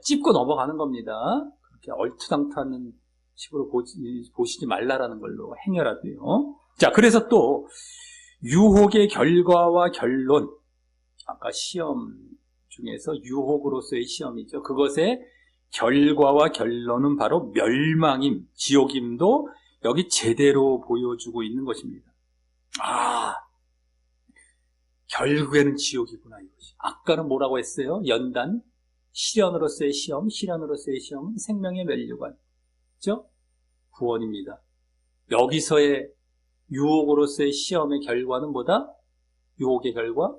찝고 넘어가는 겁니다. 그렇게 얼토당토하는 식으로 보시지 말라라는 걸로 행여라도요. 자, 그래서 또, 유혹의 결과와 결론, 아까 시험 중에서 유혹으로서의 시험이죠. 그것의 결과와 결론은 바로 멸망임, 지옥임도 여기 제대로 보여주고 있는 것입니다. 결국에는 지옥이구나 이것이. 아까는 뭐라고 했어요? 연단, 시련으로서의 시험, 시련으로서의 시험은 생명의 면류관, 그죠? 구원입니다. 여기서의 유혹으로서의 시험의 결과는 뭐다? 유혹의 결과?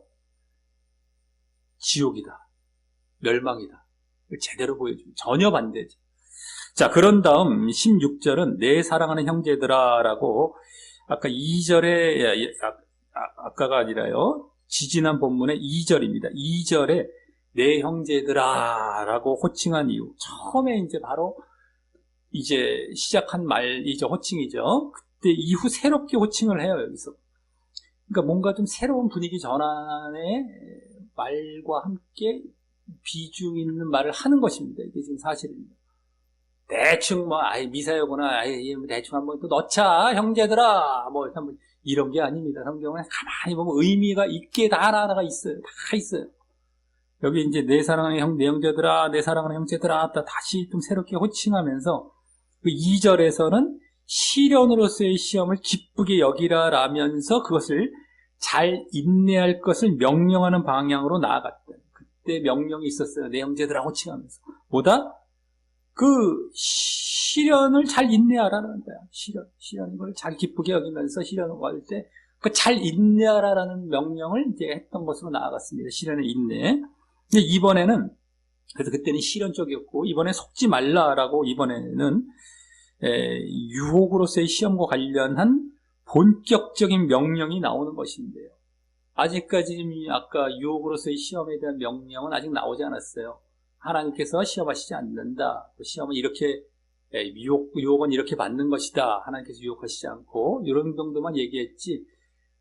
지옥이다. 멸망이다. 제대로 보여줍니다. 전혀 반대죠. 자, 그런 다음 16절은 내 사랑하는 형제들아 라고 아까 2절에 아까가 아니라요. 지지난 본문의 2절입니다. 2절에 내 형제들아 라고 호칭한 이유. 처음에 바로 시작한 말이죠. 호칭이죠. 그때 이후 새롭게 호칭을 해요, 여기서. 그러니까 뭔가 좀 새로운 분위기 전환의 말과 함께 비중 있는 말을 하는 것입니다. 이게 지금 사실입니다. 대충 미사여구나, 대충 한번 또 넣자, 형제들아, 한번 이런 게 아닙니다. 성경은 가만히 보면 의미가 있게 다 하나하나가 있어요. 다 있어요. 여기 내 사랑하는 내 형제들아, 내 사랑하는 형제들아, 다시 좀 새롭게 호칭하면서 그 2절에서는 시련으로서의 시험을 기쁘게 여기라 라면서 그것을 잘 인내할 것을 명령하는 방향으로 나아갔다. 그때 명령이 있었어요. 내 형제들아 호칭하면서. 보다 그 시련을 잘 인내하라는 거야. 시련을 잘 기쁘게 여기면서 시련을 할 때 그 잘 인내하라라는 명령을 했던 것으로 나아갔습니다. 시련의 인내. 근데 이번에는 그래서 그때는 시련 쪽이었고 이번에 속지 말라라고 이번에는 유혹으로서의 시험과 관련한 본격적인 명령이 나오는 것인데요. 아직까지 아까 유혹으로서의 시험에 대한 명령은 아직 나오지 않았어요. 하나님께서 시험하시지 않는다. 시험은 이렇게 유혹은 이렇게 받는 것이다. 하나님께서 유혹하시지 않고 이런 정도만 얘기했지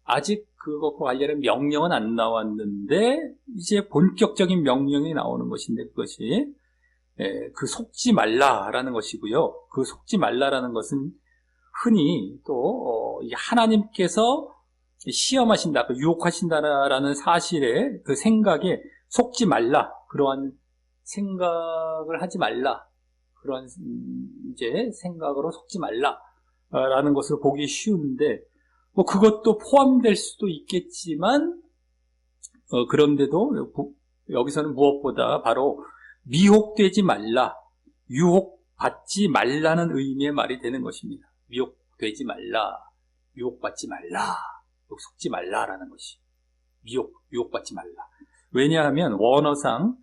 아직 그것과 관련된 명령은 안 나왔는데 이제 본격적인 명령이 나오는 것인데 그것이 그 속지 말라라는 것이고요. 그 속지 말라라는 것은 흔히 또 하나님께서 시험하신다, 유혹하신다라는 사실에 그 생각에 속지 말라, 그러한 생각을 하지 말라, 그러한 생각으로 속지 말라라는 것을 보기 쉬운데 그것도 포함될 수도 있겠지만 그런데도 여기서는 무엇보다 바로 미혹되지 말라, 유혹받지 말라는 의미의 말이 되는 것입니다. 미혹되지 말라, 유혹받지 말라, 속지 말라라는 것이 유혹받지 말라. 왜냐하면 원어상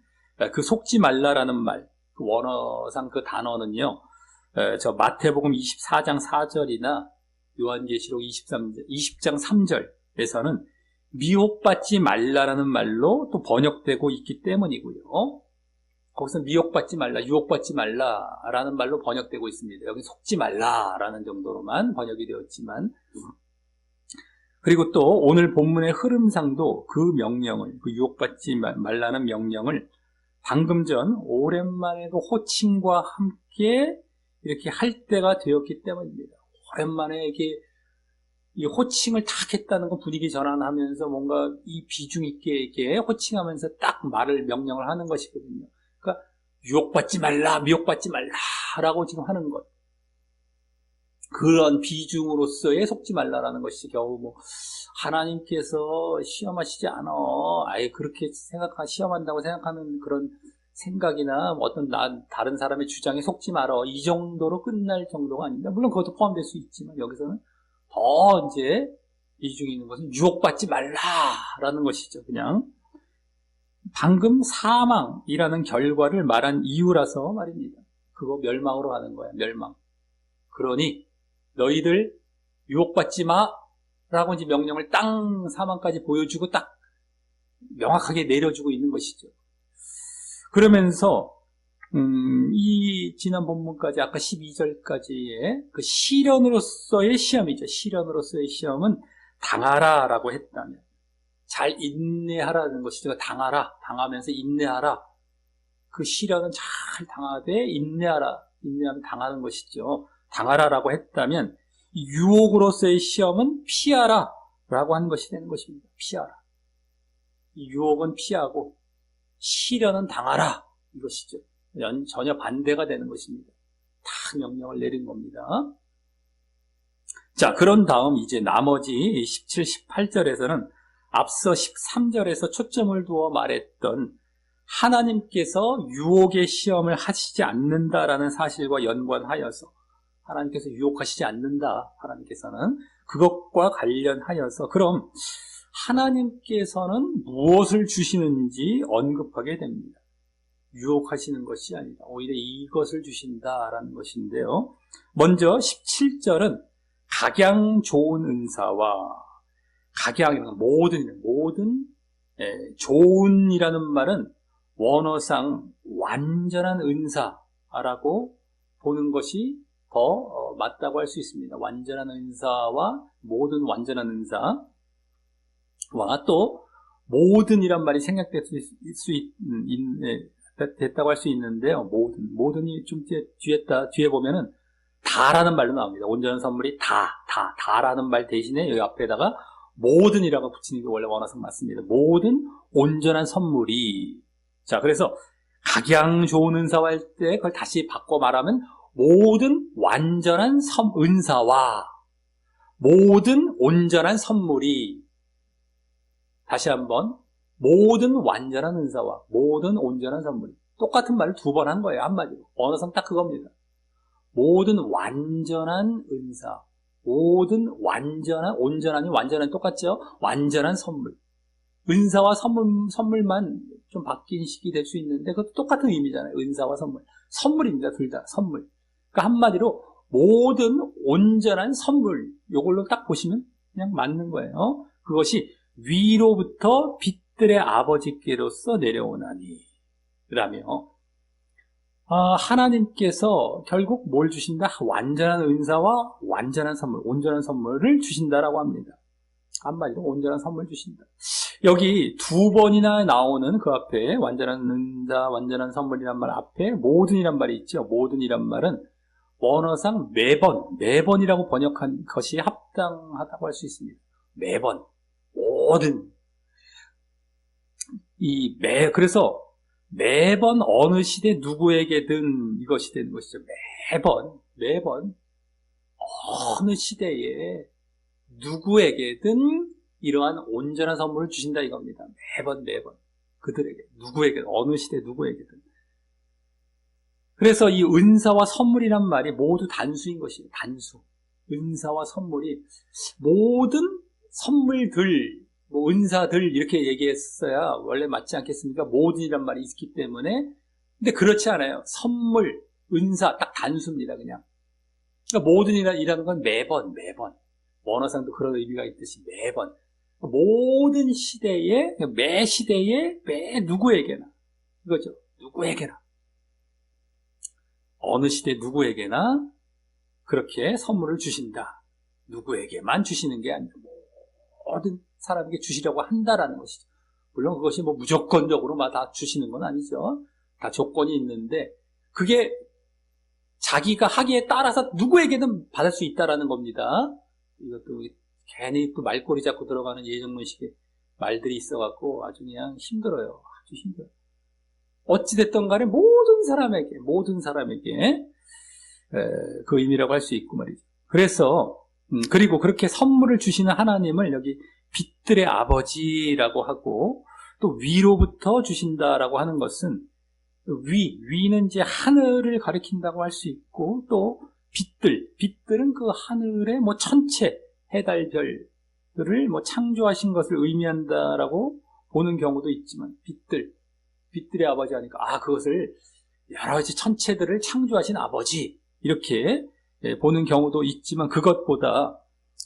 그 속지 말라라는 말, 그 원어상 그 단어는요, 저 마태복음 24장 4절이나 요한계시록 20장 3절에서는 미혹받지 말라라는 말로 또 번역되고 있기 때문이고요. 거기서 미혹받지 말라, 유혹받지 말라라는 말로 번역되고 있습니다. 여기 속지 말라라는 정도로만 번역이 되었지만, 그리고 또 오늘 본문의 흐름상도 그 명령을, 그 유혹받지 말라는 명령을 방금 전 오랜만에 그 호칭과 함께 이렇게 할 때가 되었기 때문입니다. 오랜만에 이게 이 호칭을 딱 했다는 건 분위기 전환하면서 뭔가 이 비중 있게 이렇게 호칭하면서 딱 명령을 하는 것이거든요. 그러니까 유혹받지 말라, 미혹받지 말라라고 지금 하는 것. 그런 비중으로서의 속지 말라라는 것이 겨우 하나님께서 시험하시지 않아. 아예 그렇게 시험한다고 생각하는 그런 생각이나 어떤 다른 사람의 주장에 속지 말아. 이 정도로 끝날 정도가 아닙니다. 물론 그것도 포함될 수 있지만 여기서는 더 비중이 있는 것은 유혹받지 말라라는 것이죠. 그냥 방금 사망이라는 결과를 말한 이유라서 말입니다. 그거 멸망으로 가는 거야. 멸망. 그러니 너희들 유혹받지 마 라고 명령을 땅 사망까지 보여주고 딱 명확하게 내려주고 있는 것이죠. 그러면서 이 지난 본문까지 아까 12절까지의 그 시련으로서의 시험이죠. 시련으로서의 시험은 당하라라고 했다면 잘 인내하라는 것이죠. 당하면서 인내하라. 그 시련은 잘 당하되 인내하면 당하는 것이죠. 당하라라고 했다면 유혹으로서의 시험은 피하라라고 하는 것이 되는 것입니다. 피하라. 유혹은 피하고 시련은 당하라 이것이죠. 전혀 반대가 되는 것입니다. 다 명령을 내린 겁니다. 자, 그런 다음 이제 나머지 17, 18절에서는 앞서 13절에서 초점을 두어 말했던 하나님께서 유혹의 시험을 하시지 않는다라는 사실과 연관하여서 하나님께서 유혹하시지 않는다. 하나님께서는 그것과 관련하여서 그럼 하나님께서는 무엇을 주시는지 언급하게 됩니다. 유혹하시는 것이 아니라 오히려 이것을 주신다라는 것인데요. 먼저 17절은 각양 좋은 은사와 모든 좋은이라는 말은 원어상 완전한 은사라고 보는 것이 더 맞다고 할 수 있습니다. 완전한 은사와 모든 완전한 은사와 또 모든이란 말이 생략됐다고 할 수 있는데요. 모든이 좀 뒤에 보면은 다라는 말로 나옵니다. 온전한 선물이 다라는 말 대신에 여기 앞에다가 모든이라고 붙이는 게 원래 원어상 맞습니다. 모든 온전한 선물이. 자, 그래서 각양 좋은 은사와 할 때 그걸 다시 바꿔 말하면 모든 완전한 은사와 모든 온전한 선물이. 다시 한번 모든 완전한 은사와 모든 온전한 선물이. 똑같은 말을 두 번 한 거예요. 한마디로. 언어상 딱 그겁니다. 모든 완전한 은사, 모든 온전한이 완전한 똑같죠? 완전한 선물. 은사와 선물만 좀 바뀐 식이 될 수 있는데 그것도 똑같은 의미잖아요. 은사와 선물. 선물입니다. 둘 다 선물. 그러니까 한마디로 모든 온전한 선물. 이걸로 딱 보시면 그냥 맞는 거예요. 그것이 위로부터 빛들의 아버지께로서 내려오나니. 그다음에요. 하나님께서 결국 뭘 주신다? 완전한 은사와 완전한 선물, 온전한 선물을 주신다라고 합니다. 한마디로 온전한 선물 주신다. 여기 두 번이나 나오는 그 앞에 완전한 은사, 완전한 선물이란 말 앞에 모든이란 말이 있죠. 모든이란 말은 원어상 매번이라고 번역한 것이 합당하다고 할 수 있습니다. 매번, 모든. 그래서 매번 어느 시대 누구에게든 이것이 되는 것이죠. 매번 어느 시대에 누구에게든 이러한 온전한 선물을 주신다 이겁니다. 매번 그들에게 누구에게든 어느 시대 누구에게든. 그래서 이 은사와 선물이란 말이 모두 단수인 것이에요. 단수. 은사와 선물이 모든 선물들, 은사들 이렇게 얘기했어야 원래 맞지 않겠습니까? 모든이란 말이 있기 때문에. 근데 그렇지 않아요. 선물, 은사 딱 단수입니다. 그냥. 그러니까 모든이라는 건 매번 원어상도 그런 의미가 있듯이 매번 모든 시대에 매 시대에 매 누구에게나 이거죠. 누구에게나 어느 시대 누구에게나 그렇게 선물을 주신다. 누구에게만 주시는 게 아니라 모든 사람에게 주시려고 한다라는 것이죠. 물론 그것이 무조건적으로 다 주시는 건 아니죠. 다 조건이 있는데 그게 자기가 하기에 따라서 누구에게든 받을 수 있다라는 겁니다. 이것도 괜히 또 말꼬리 잡고 들어가는 예정론식의 말들이 있어갖고 아주 그냥 힘들어요. 아주 힘들어요. 어찌됐든 간에 모든 사람에게 그 의미라고 할 수 있고 말이죠. 그래서 그리고 그렇게 선물을 주시는 하나님을 여기 빛들의 아버지라고 하고 또 위로부터 주신다라고 하는 것은 위는 이제 하늘을 가리킨다고 할 수 있고 또 빛들은 그 하늘의 천체 해달 별들을 창조하신 것을 의미한다라고 보는 경우도 있지만 빛들의 아버지 하니까 그것을 여러 가지 천체들을 창조하신 아버지 이렇게 보는 경우도 있지만 그것보다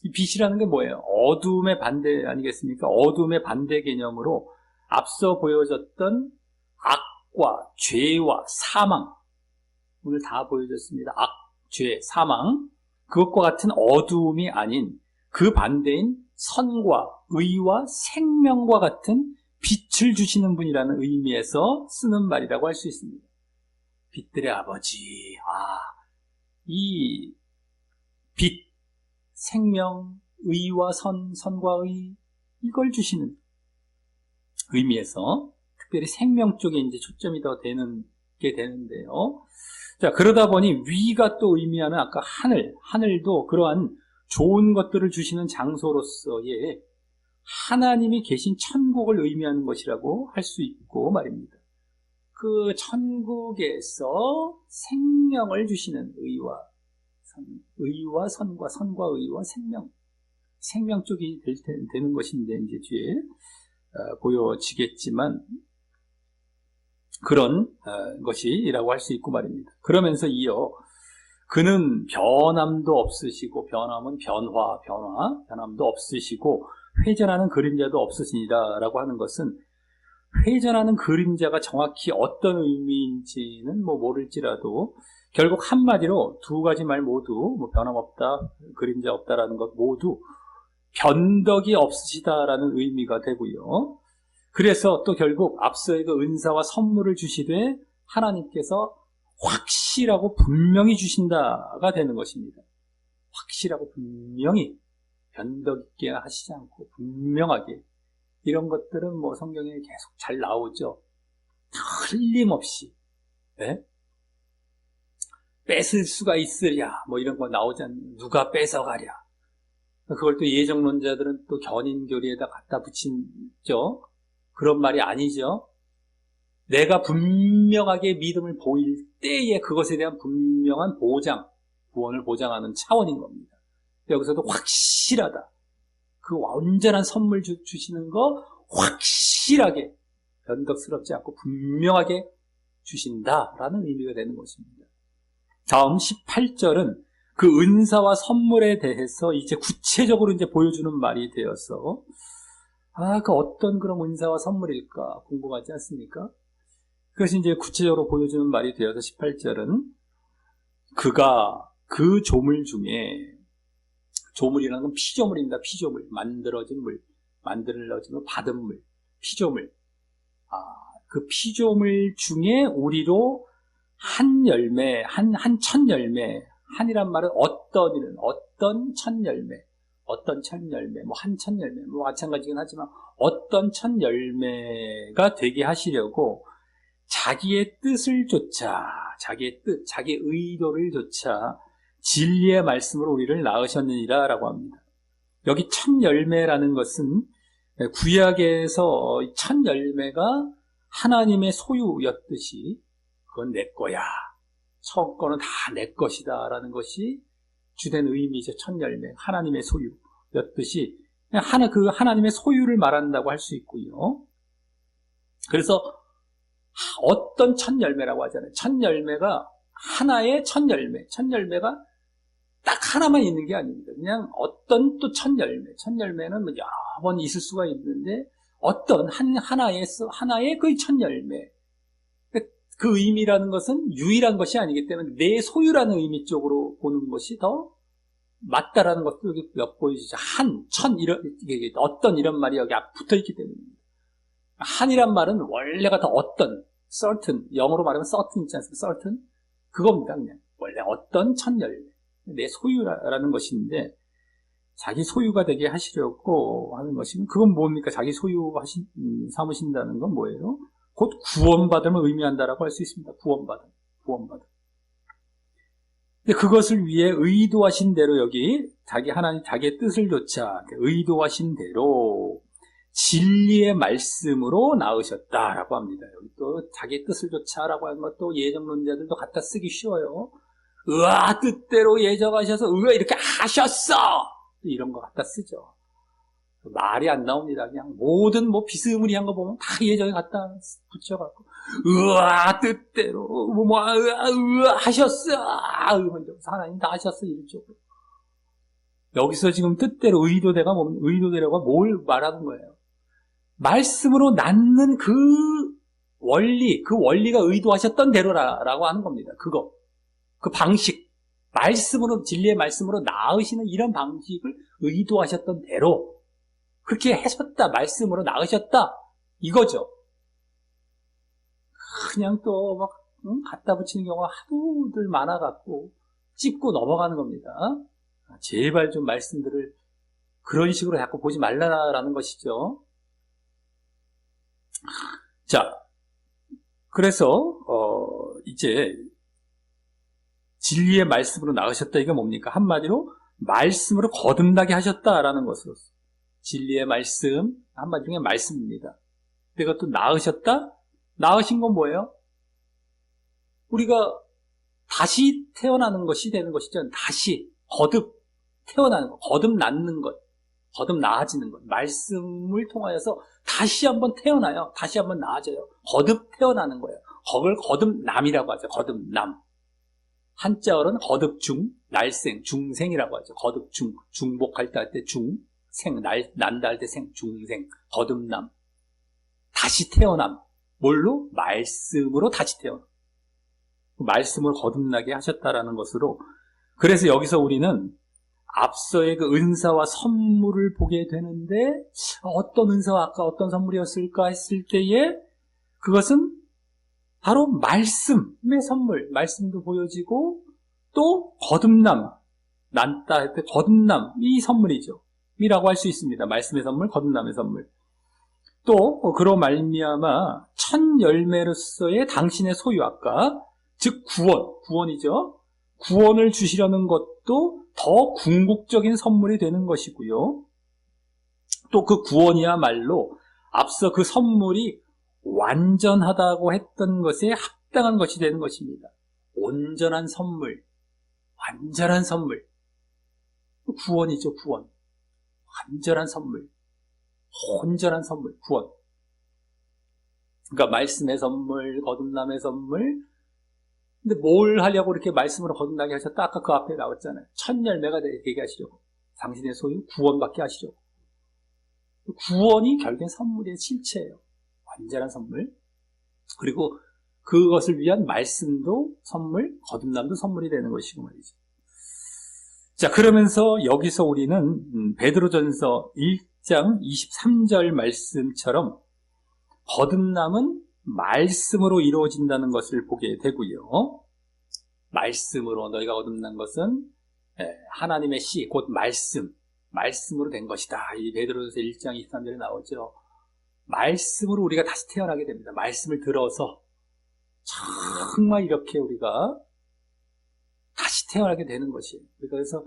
이 빛이라는 게 뭐예요? 어두움의 반대 아니겠습니까? 어두움의 반대 개념으로 앞서 보여졌던 악과 죄와 사망, 오늘 다 보여졌습니다. 악, 죄, 사망, 그것과 같은 어두움이 아닌 그 반대인 선과 의와 생명과 같은 빛을 주시는 분이라는 의미에서 쓰는 말이라고 할 수 있습니다. 빛들의 아버지, 이 빛, 생명, 의와 선과 의, 이걸 주시는 의미에서 특별히 생명 쪽에 이제 초점이 더 게 되는데요. 자, 그러다 보니 위가 또 의미하는 아까 하늘도 그러한 좋은 것들을 주시는 장소로서의 하나님이 계신 천국을 의미하는 것이라고 할 수 있고 말입니다. 그 천국에서 생명을 주시는 의와 선과 의와 생명 쪽이 되는 것인데 이제 뒤에 보여지겠지만 그런 것이라고 할 수 있고 말입니다. 그러면서 이어 그는 변함도 없으시고 변함은 변함도 없으시고 회전하는 그림자도 없으시니라 라고 하는 것은 회전하는 그림자가 정확히 어떤 의미인지는 모를지라도 결국 한마디로 두 가지 말 모두 변함없다, 그림자 없다라는 것 모두 변덕이 없으시다라는 의미가 되고요. 그래서 또 결국 앞서의 그 은사와 선물을 주시되 하나님께서 확실하고 분명히 주신다가 되는 것입니다. 확실하고 분명히 변덕 있게 하시지 않고 분명하게, 이런 것들은 성경에 계속 잘 나오죠. 틀림없이 뺏을 수가 있으랴 이런 거 나오지 않는, 누가 뺏어가랴, 그걸 또 예정론자들은 또 견인교리에다 갖다 붙이죠. 그런 말이 아니죠. 내가 분명하게 믿음을 보일 때에 그것에 대한 분명한 보장, 구원을 보장하는 차원인 겁니다. 여기서도 확실하다, 그 온전한 선물 주시는 거 확실하게 변덕스럽지 않고 분명하게 주신다라는 의미가 되는 것입니다. 다음 18절은 그 은사와 선물에 대해서 이제 구체적으로 이제 보여주는 말이 되어서 그 어떤 그런 은사와 선물일까 궁금하지 않습니까? 그것이 이제 구체적으로 보여주는 말이 되어서 18절은 그가 그 조물 중에, 조물이라는 건 피조물입니다. 피조물, 만들어진 물, 받은 물, 피조물. 그 피조물 중에 우리로 한 열매, 한 첫 열매, 한이란 말은 어떤 첫 열매, 한 첫 열매, 마찬가지긴 하지만 어떤 첫 열매가 되게 하시려고 자기의 뜻을 좇아, 자기의 뜻, 자기의 의도를 좇아 진리의 말씀으로 우리를 낳으셨느니라 라고 합니다. 여기 첫 열매라는 것은 구약에서 첫 열매가 하나님의 소유였듯이 그건 내 거야, 첫 거는 다 내 것이다 라는 것이 주된 의미죠. 첫 열매, 하나님의 소유였듯이 그 하나님의 소유를 말한다고 할 수 있고요. 그래서 어떤 첫 열매라고 하잖아요. 첫 열매가 하나의 첫 열매가 딱 하나만 있는 게 아닙니다. 그냥 어떤 또 첫 열매는 여러 번 있을 수가 있는데 어떤 하나의 그 첫 열매, 그 의미라는 것은 유일한 것이 아니기 때문에 내 소유라는 의미 쪽으로 보는 것이 더 맞다라는 것도 여기 보여주죠. 어떤 이런 말이 여기 붙어 있기 때문입니다. 한이란 말은 원래가 더 어떤, certain, 영어로 말하면 certain 있지 않습니까? certain? 그겁니다, 그냥. 원래 어떤 첫 열매, 내 소유라는 것인데, 자기 소유가 되게 하시려고 하는 것이면, 그건 뭡니까? 자기 소유 삼으신다는 건 뭐예요? 곧 구원받음을 의미한다라고 할 수 있습니다. 구원받음. 근데 그것을 위해 의도하신 대로 여기 하나님 자기의 뜻을 좇아 의도하신 대로 진리의 말씀으로 낳으셨다라고 합니다. 여기 또 자기의 뜻을 좇아라고 하는 것도 예정론자들도 갖다 쓰기 쉬워요. 뜻대로 예정하셔서 이렇게 하셨어! 이런 거 갖다 쓰죠. 말이 안 나옵니다. 그냥 모든 비스무리한 거 보면 다 예정에 갖다 붙여갖고 뜻대로 하셨어! 하나님 다 하셨어! 이런 쪽으로. 여기서 지금 뜻대로 의도대로가 뭘 말하는 거예요? 말씀으로 낳는 그 원리가 의도하셨던 대로라고 하는 겁니다. 그 방식, 말씀으로, 진리의 말씀으로 낳으시는 이런 방식을 의도하셨던 대로 그렇게 하셨다, 말씀으로 낳으셨다, 이거죠. 그냥 또 막 갖다 붙이는 경우가 하도들 많아갖고 찍고 넘어가는 겁니다. 제발 좀 말씀들을 그런 식으로 자꾸 보지 말라라는 것이죠. 자, 그래서 이제 진리의 말씀으로 나으셨다, 이게 뭡니까? 한마디로 말씀으로 거듭나게 하셨다라는 것으로서 진리의 말씀, 한마디 중에 말씀입니다. 그것도 나으셨다? 나으신 건 뭐예요? 우리가 다시 태어나는 것이 되는 것이죠. 다시 거듭 태어나는 것, 거듭 낳는 것, 거듭 나아지는 것, 말씀을 통하여서 다시 한번 태어나요. 다시 한번 나아져요. 거듭 태어나는 거예요. 그걸 거듭남이라고 하죠. 거듭남. 한자어로는 거듭중, 날생, 중생이라고 하죠. 거듭중, 중복할 때 할 때 중, 생, 난다 할 때 생, 중생, 거듭남. 다시 태어남. 뭘로? 말씀으로 다시 태어남. 말씀을 거듭나게 하셨다라는 것으로, 그래서 여기서 우리는 앞서의 그 은사와 선물을 보게 되는데, 어떤 은사와 아까 어떤 선물이었을까 했을 때에 그것은 바로 말씀의 선물, 말씀도 보여지고 또 거듭남, 난다 할 때 거듭남, 이 선물이죠. 이라고 할 수 있습니다. 말씀의 선물, 거듭남의 선물. 또 그로 말미암아 첫 열매로서의 당신의 소유, 아까 즉 구원이죠. 구원을 주시려는 것도 더 궁극적인 선물이 되는 것이고요. 또 그 구원이야말로 앞서 그 선물이 완전하다고 했던 것에 합당한 것이 되는 것입니다. 온전한 선물, 완전한 선물. 구원이죠, 구원. 완전한 선물, 온전한 선물, 구원. 그러니까 말씀의 선물, 거듭남의 선물. 근데 뭘 하려고 이렇게 말씀으로 거듭나게 하셨다? 아까 그 앞에 나왔잖아요. 첫 열매가 되게 하시려고. 당신의 소유 구원받게 하시려고. 구원이 결국엔 선물의 실체예요. 완전한 선물. 그리고 그것을 위한 말씀도 선물, 거듭남도 선물이 되는 것이고 말이죠. 자, 그러면서 여기서 우리는 베드로전서 1장 23절 말씀처럼 거듭남은 말씀으로 이루어진다는 것을 보게 되고요. 말씀으로 너희가 거듭난 것은 하나님의 씨, 곧 말씀으로 된 것이다. 이 베드로전서 1장 23절에 나오죠. 말씀으로 우리가 다시 태어나게 됩니다. 말씀을 들어서 정말 이렇게 우리가 다시 태어나게 되는 것이에요. 그래서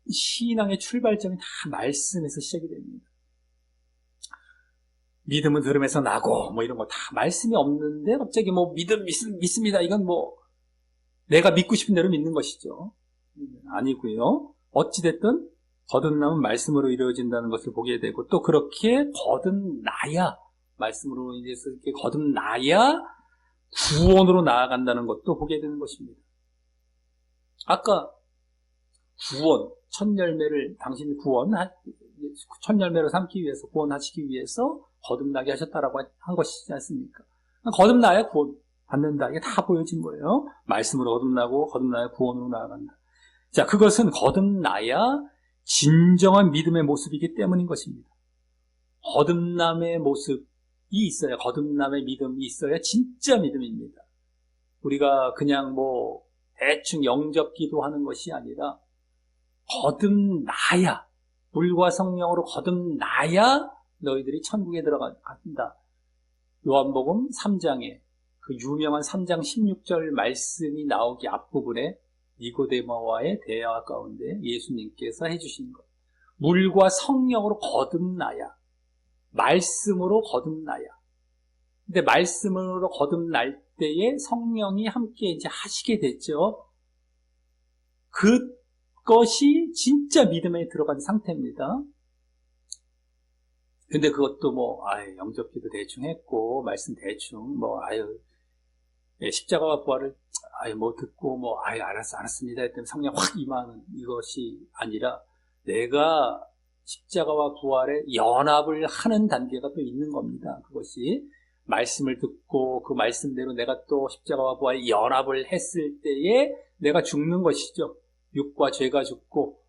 신앙의 출발점이 다 말씀에서 시작이 됩니다. 믿음은 들음에서 나고 뭐 이런 거 다 말씀이 없는데 갑자기 뭐 믿습니다. 이건 뭐 내가 믿고 싶은 대로 믿는 것이죠. 아니고요. 어찌됐든 거듭남은 말씀으로 이루어진다는 것을 보게 되고, 또 그렇게 거듭나야, 말씀으로 인해서 이렇게 거듭나야 구원으로 나아간다는 것도 보게 되는 것입니다. 아까 구원, 첫 열매를 당신이 첫 열매로 삼기 위해서, 구원하시기 위해서 거듭나게 하셨다라고 한 것이지 않습니까? 거듭나야 구원 받는다. 이게 다 보여진 거예요. 말씀으로 거듭나고 거듭나야 구원으로 나아간다. 자, 그것은 거듭나야 진정한 믿음의 모습이기 때문인 것입니다. 거듭남의 모습이 있어야, 거듭남의 믿음이 있어야 진짜 믿음입니다. 우리가 그냥 뭐 대충 영접 기도하는 것이 아니라 거듭나야, 물과 성령으로 거듭나야 너희들이 천국에 들어간다. 요한복음 3장에 그 유명한 3장 16절 말씀이 나오기 앞부분에 니고데모와의 대화 가운데 예수님께서 해주신 것. 물과 성령으로 거듭나야, 말씀으로 거듭나야. 근데 말씀으로 거듭날 때에 성령이 함께 이제 하시게 됐죠. 그것이 진짜 믿음에 들어간 상태입니다. 근데 그것도 뭐, 영접기도 대충 했고, 말씀 대충, 십자가와 부활을, 듣고, 알았습니다. 했더니 성령 확 임하는 이것이 아니라, 내가 십자가와 부활의 연합을 하는 단계가 또 있는 겁니다. 그것이 말씀을 듣고 그 말씀대로 내가 또 십자가와 부활의 연합을 했을 때에 내가 죽는 것이죠. 육과 죄가 죽고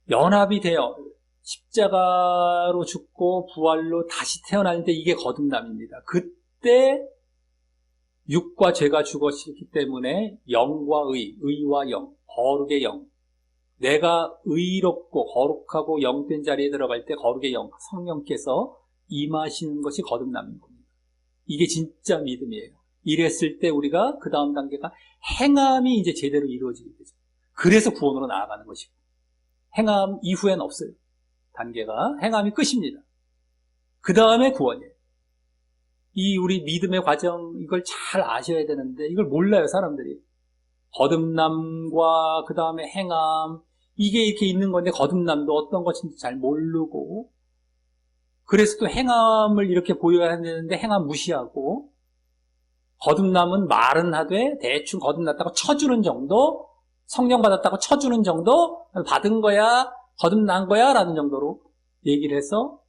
연합이 되어 십자가로 죽고 부활로 다시 태어나는데 이게 거듭남입니다. 그때 육과 죄가 죽었기 때문에 영과 의와 영, 거룩의 영, 내가 의롭고 거룩하고 영된 자리에 들어갈 때 거룩의 영, 성령께서 임하시는 것이 거듭남인 겁니다. 이게 진짜 믿음이에요. 이랬을 때 우리가 그 다음 단계가 행함이 이제 제대로 이루어지게 되죠. 그래서 구원으로 나아가는 것이고, 행함 이후엔 없어요. 단계가 행함이 끝입니다. 그 다음에 구원이에요. 이 우리 믿음의 과정, 이걸 잘 아셔야 되는데 이걸 몰라요, 사람들이. 거듭남과 그 다음에 행함, 이게 이렇게 있는 건데 거듭남도 어떤 것인지 잘 모르고, 그래서 또 행함을 이렇게 보여야 되는데 행함 무시하고, 거듭남은 말은 하되 대충 거듭났다고 쳐주는 정도, 성령 받았다고 쳐주는 정도, 받은 거야, 거듭난 거야 라는 정도로 얘기를 해서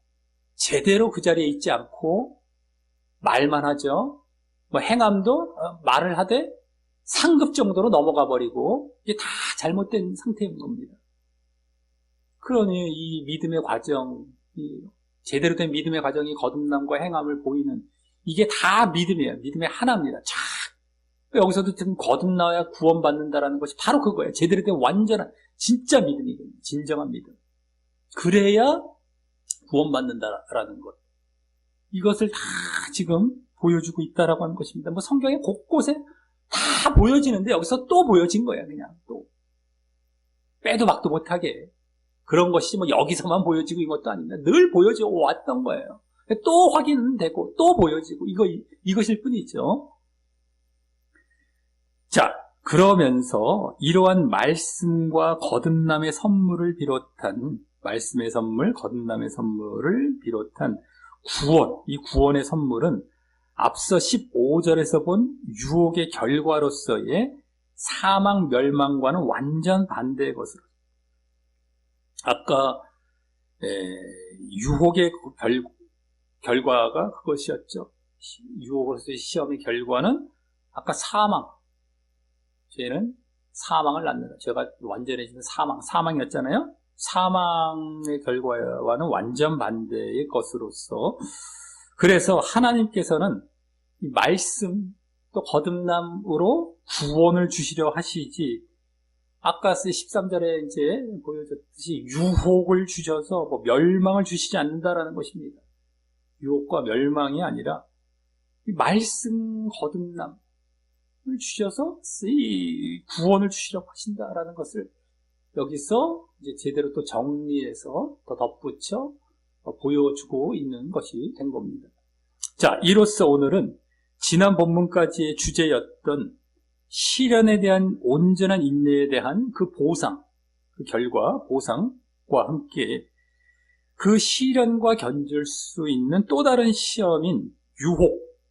제대로 그 자리에 있지 않고 말만 하죠. 뭐 행함도 말을 하되 상급 정도로 넘어가 버리고 이게 다 잘못된 상태인 겁니다. 그러니 이 믿음의 과정, 제대로 된 믿음의 과정이 거듭남과 행함을 보이는 이게 다 믿음이에요. 믿음의 하나입니다. 여기서도 지금 거듭나야 구원받는다라는 것이 바로 그거예요. 제대로 된 완전한 진짜 믿음이거든요. 진정한 믿음. 그래야 구원받는다라는 것. 이것을 다 지금 보여주고 있다라고 하는 것입니다. 뭐 성경의 곳곳에 다 보여지는데 여기서 또 보여진 거예요. 그냥 또 빼도 박도 못하게 그런 것이 뭐 여기서만 보여지고 이것도 아닙니다. 늘 보여져 왔던 거예요. 또 확인되고 또 보여지고 이것일 뿐이죠. 자, 그러면서 이러한 말씀과 거듭남의 선물을 비롯한 말씀의 선물, 거듭남의 선물을 비롯한 구원, 이 구원의 선물은 앞서 15절에서 본 유혹의 결과로서의 사망, 멸망과는 완전 반대의 것으로. 아까 유혹의 결과가 그것이었죠. 유혹으로서의 시험의 결과는 아까 사망, 죄는 사망을 낳는다. 죄가 완전해지는 사망이었잖아요. 사망의 결과와는 완전 반대의 것으로서, 그래서 하나님께서는 이 말씀 또 거듭남으로 구원을 주시려 하시지, 아까 13절에 이제 보여줬듯이 유혹을 주셔서 뭐 멸망을 주시지 않는다라는 것입니다. 유혹과 멸망이 아니라 이 말씀 거듭남을 주셔서 이 구원을 주시려고 하신다라는 것을 여기서 이제 제대로 또 정리해서 더 덧붙여 보여주고 있는 것이 된 겁니다. 자, 이로써 오늘은 지난 본문까지의 주제였던 시련에 대한 온전한 인내에 대한 그 보상, 그 결과, 보상과 함께 그 시련과 견줄 수 있는 또 다른 시험인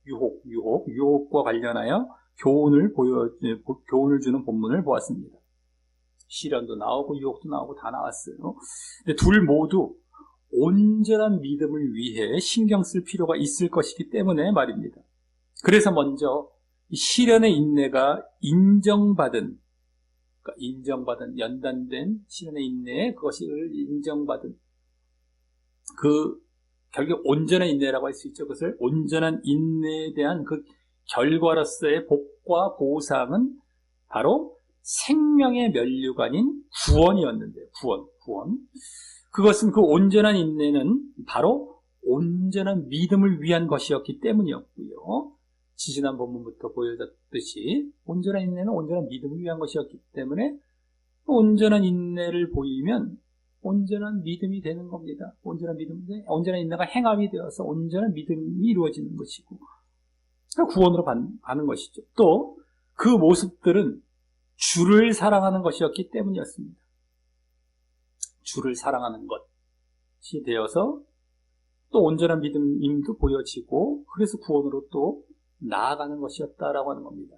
유혹과 관련하여 교훈을 주는 본문을 보았습니다. 시련도 나오고 유혹도 나오고 다 나왔어요. 근데 둘 모두 온전한 믿음을 위해 신경 쓸 필요가 있을 것이기 때문에 말입니다. 그래서 먼저 시련의 인내가 인정받은, 연단된 시련의 인내, 그것을 인정받은 결국 온전한 인내라고 할 수 있죠. 그것을 온전한 인내에 대한 그 결과로서의 복과 보상은 바로 생명의 면류가 아닌 구원이었는데요. 구원. 그것은 그 온전한 인내는 바로 온전한 믿음을 위한 것이었기 때문이었고요. 지지난 본문부터 보여졌듯이 온전한 인내는 온전한 믿음을 위한 것이었기 때문에 온전한 인내를 보이면 온전한 믿음이 되는 겁니다. 온전한 인내가 행함이 되어서 온전한 믿음이 이루어지는 것이고 구원으로 가는 것이죠. 또 그 모습들은 주를 사랑하는 것이었기 때문이었습니다. 주를 사랑하는 것이 되어서 또 온전한 믿음임도 보여지고 그래서 구원으로 또 나아가는 것이었다라고 하는 겁니다.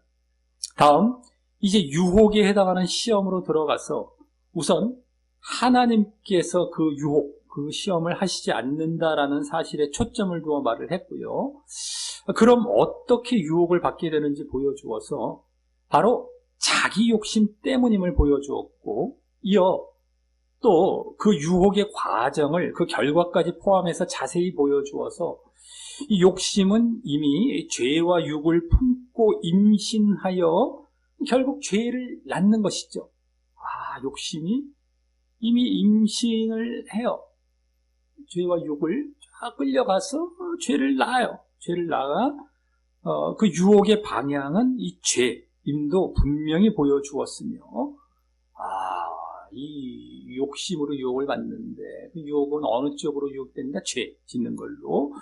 다음, 이제 유혹에 해당하는 시험으로 들어가서 우선 하나님께서 그 유혹, 그 시험을 하시지 않는다라는 사실에 초점을 두어 말을 했고요. 그럼 어떻게 유혹을 받게 되는지 보여주어서 바로 자기 욕심 때문임을 보여주었고, 이어 또 그 유혹의 과정을 그 결과까지 포함해서 자세히 보여주어서 이 욕심은 이미 죄와 육을 품고 임신하여 결국 죄를 낳는 것이죠. 욕심이 이미 임신을 해요. 죄와 육을 쫙 끌려가서 죄를 낳아요. 죄를 낳아 그 유혹의 방향은 이 죄임도 분명히 보여주었으며, 이 욕심으로 유혹을 받는데 그 유혹은 어느 쪽으로 유혹된다? 죄 짓는 걸로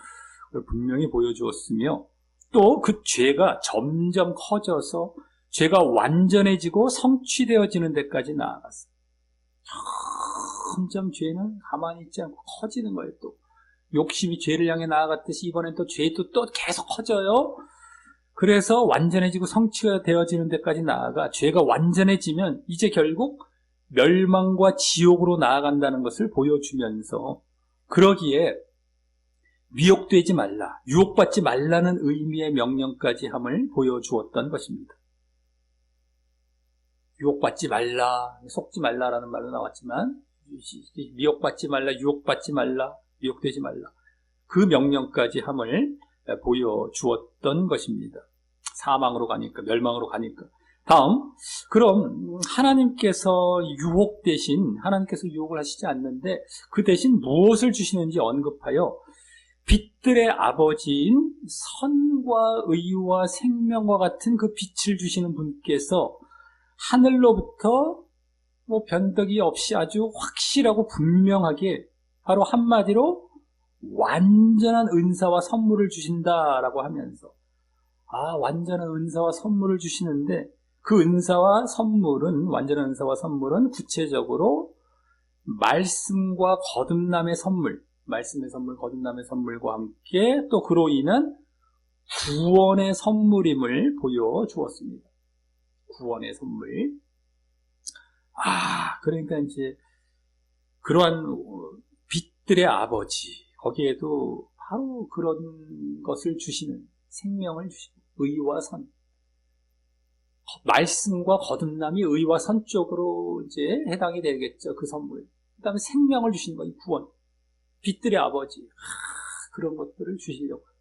분명히 보여주었으며, 또 그 죄가 점점 커져서 죄가 완전해지고 성취되어지는 데까지 나아갔어요. 점점 죄는 가만히 있지 않고 커지는 거예요. 또 욕심이 죄를 향해 나아갔듯이 이번엔 또 죄도 또 계속 커져요. 그래서 완전해지고 성취가 되어지는 데까지 나아가 죄가 완전해지면 이제 결국 멸망과 지옥으로 나아간다는 것을 보여주면서, 그러기에 미혹되지 말라, 유혹받지 말라는 의미의 명령까지 함을 보여주었던 것입니다. 유혹받지 말라, 속지 말라라는 말로 나왔지만 미혹받지 말라, 유혹받지 말라, 미혹되지 말라, 그 명령까지 함을 보여주었던 것입니다. 사망으로 가니까, 멸망으로 가니까. 다음, 그럼 하나님께서 유혹 대신, 하나님께서 유혹을 하시지 않는데 그 대신 무엇을 주시는지 언급하여 빛들의 아버지인 선과 의와 생명과 같은 그 빛을 주시는 분께서 하늘로부터 변덕이 없이 아주 확실하고 분명하게, 바로 한마디로 완전한 은사와 선물을 주신다라고 하면서, 완전한 은사와 선물을 주시는데 그 은사와 선물은, 완전한 은사와 선물은 구체적으로 말씀과 거듭남의 선물, 말씀의 선물, 거듭남의 선물과 함께 또 그로 인한 구원의 선물임을 보여주었습니다. 구원의 선물. 그러니까 이제 그러한 빛들의 아버지, 거기에도 바로 그런 것을 주시는, 생명을 주시는 의와 선, 말씀과 거듭남이 의와 선 쪽으로 이제 해당이 되겠죠. 그 선물. 그 다음에 생명을 주시는 거, 이 구원, 빛들의 아버지, 그런 것들을 주시려고 하고,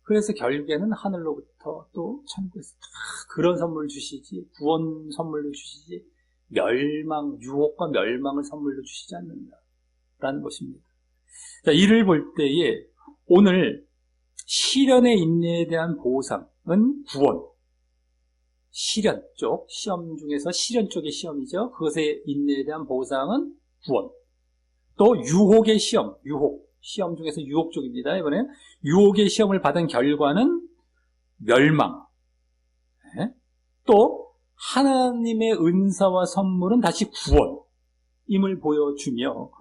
그래서 결국에는 하늘로부터 또 천국에서 그런 선물을 주시지, 구원 선물로 주시지, 멸망, 유혹과 멸망을 선물로 주시지 않는다라는 것입니다. 자, 이를 볼 때에 오늘 시련의 인내에 대한 보상은 구원, 시련 쪽, 시험 중에서 시련 쪽의 시험이죠. 그것의 인내에 대한 보상은 구원. 또 유혹의 시험, 시험 중에서 유혹 쪽입니다. 이번에 유혹의 시험을 받은 결과는 멸망. 또 하나님의 은사와 선물은 다시 구원임을 보여주며,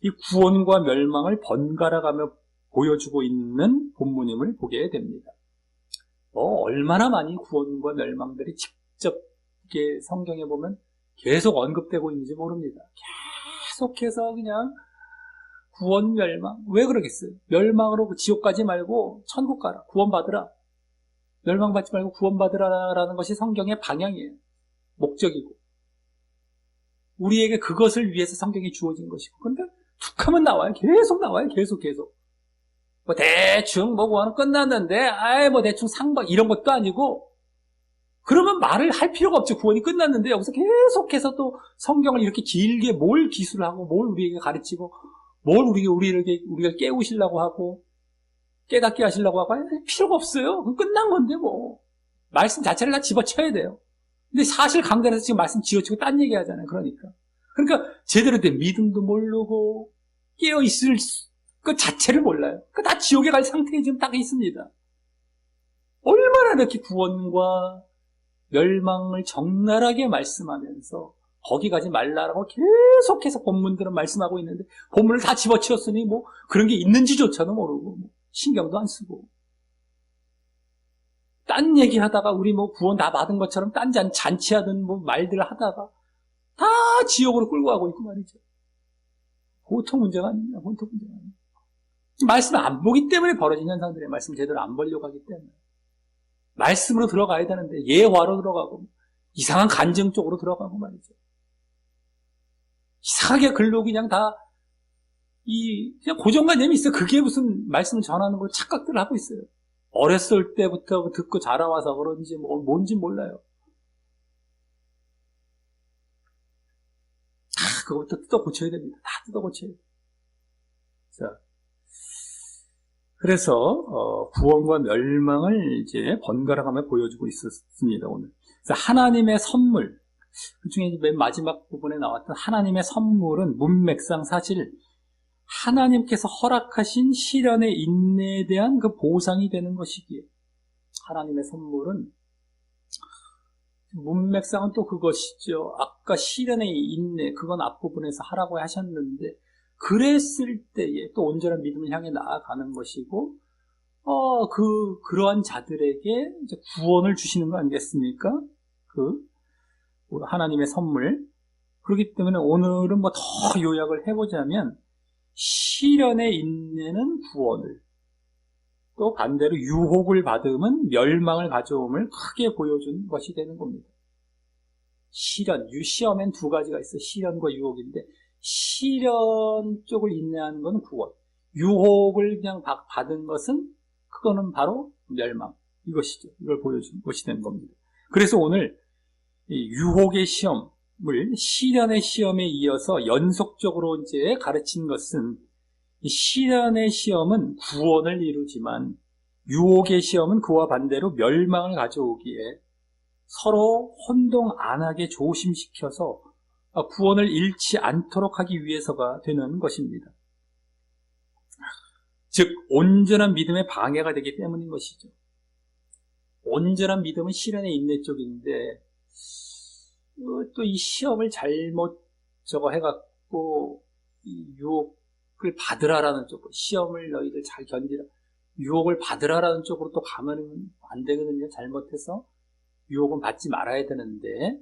이 구원과 멸망을 번갈아가며 보여주고 있는 본문임을 보게 됩니다. 얼마나 많이 구원과 멸망들이 직접 이렇게 성경에 보면 계속 언급되고 있는지 모릅니다. 계속해서 그냥 구원, 멸망. 왜 그러겠어요? 멸망으로 지옥 가지 말고 천국 가라, 구원 받으라. 멸망 받지 말고 구원 받으라라는 것이 성경의 방향이에요. 목적이고. 우리에게 그것을 위해서 성경이 주어진 것이고. 그런데 툭 하면 나와요. 계속 나와요. 계속. 대충 구원은 끝났는데, 대충 상박 이런 것도 아니고, 그러면 말을 할 필요가 없죠. 구원이 끝났는데 여기서 계속해서 또 성경을 이렇게 길게 뭘 기술을 하고, 뭘 우리에게 가르치고, 뭘 우리가 깨우시려고 하고, 깨닫게 하시려고 하고, 할 필요가 없어요. 그건 끝난 건데 뭐. 말씀 자체를 다 집어쳐야 돼요. 근데 사실 강단에서 지금 말씀 지어치고 딴 얘기 하잖아요. 그러니까 제대로 된 믿음도 모르고 깨어있을 그 자체를 몰라요. 다 지옥에 갈 상태에 지금 딱 있습니다. 얼마나 이렇게 구원과 멸망을 적나라하게 말씀하면서 거기 가지 말라라고 계속해서 본문들은 말씀하고 있는데, 본문을 다 집어치웠으니 뭐 그런 게 있는지조차도 모르고 신경도 안 쓰고, 딴 얘기하다가 우리 뭐 구원 다 받은 것처럼 딴 잔치하던 뭐 말들 하다가 다 지옥으로 끌고 가고 있고 말이죠. 보통 문제가 아닙니다. 보통 문제가 아닙니다. 말씀을 안 보기 때문에 벌어진 현상들이에요. 말씀을 제대로 안 보려고 하기 때문에. 말씀으로 들어가야 되는데 예화로 들어가고 이상한 간증 쪽으로 들어가고 말이죠. 이상하게 글로 그냥 다 그냥 고정관념이 있어요. 그게 무슨 말씀을 전하는 걸 착각들을 하고 있어요. 어렸을 때부터 듣고 자라와서 그런지 뭔지 몰라요. 다 그것부터 뜯어 고쳐야 됩니다. 다 뜯어 고쳐야 돼요. 자, 그래서 구원과 멸망을 이제 번갈아가며 보여주고 있었습니다. 오늘. 그래서 하나님의 선물, 그 중에 맨 마지막 부분에 나왔던 하나님의 선물은 문맥상 사실 하나님께서 허락하신 시련의 인내에 대한 그 보상이 되는 것이기에 하나님의 선물은 문맥상은 또 그것이죠. 아까 시련의 인내, 그건 앞부분에서 하라고 하셨는데 그랬을 때에 또 온전한 믿음을 향해 나아가는 것이고 그러한 자들에게 이제 구원을 주시는 거 아니겠습니까? 하나님의 선물. 그렇기 때문에 오늘은 더 요약을 해보자면 시련의 인내는 구원을, 또 반대로 유혹을 받음은 멸망을 가져옴을 크게 보여준 것이 되는 겁니다. 시험엔 두 가지가 있어요. 시련과 유혹인데 시련 쪽을 인내하는 것은 구원, 유혹을 그냥 받은 것은 그거는 바로 멸망, 이것이죠. 이걸 보여준 것이 되는 겁니다. 그래서 오늘 이 유혹의 시험을 시련의 시험에 이어서 연속적으로 이제 가르친 것은 이 시련의 시험은 구원을 이루지만 유혹의 시험은 그와 반대로 멸망을 가져오기에 서로 혼동 안 하게 조심시켜서 구원을 잃지 않도록 하기 위해서가 되는 것입니다. 즉 온전한 믿음의 방해가 되기 때문인 것이죠. 온전한 믿음은 시련의 인내 쪽인데 또 이 시험을 잘못 해갖고 이 유혹을 받으라라는 쪽으로, 시험을 너희들 잘 견디라, 유혹을 받으라라는 쪽으로 또 가면 안 되거든요. 잘못해서 유혹은 받지 말아야 되는데,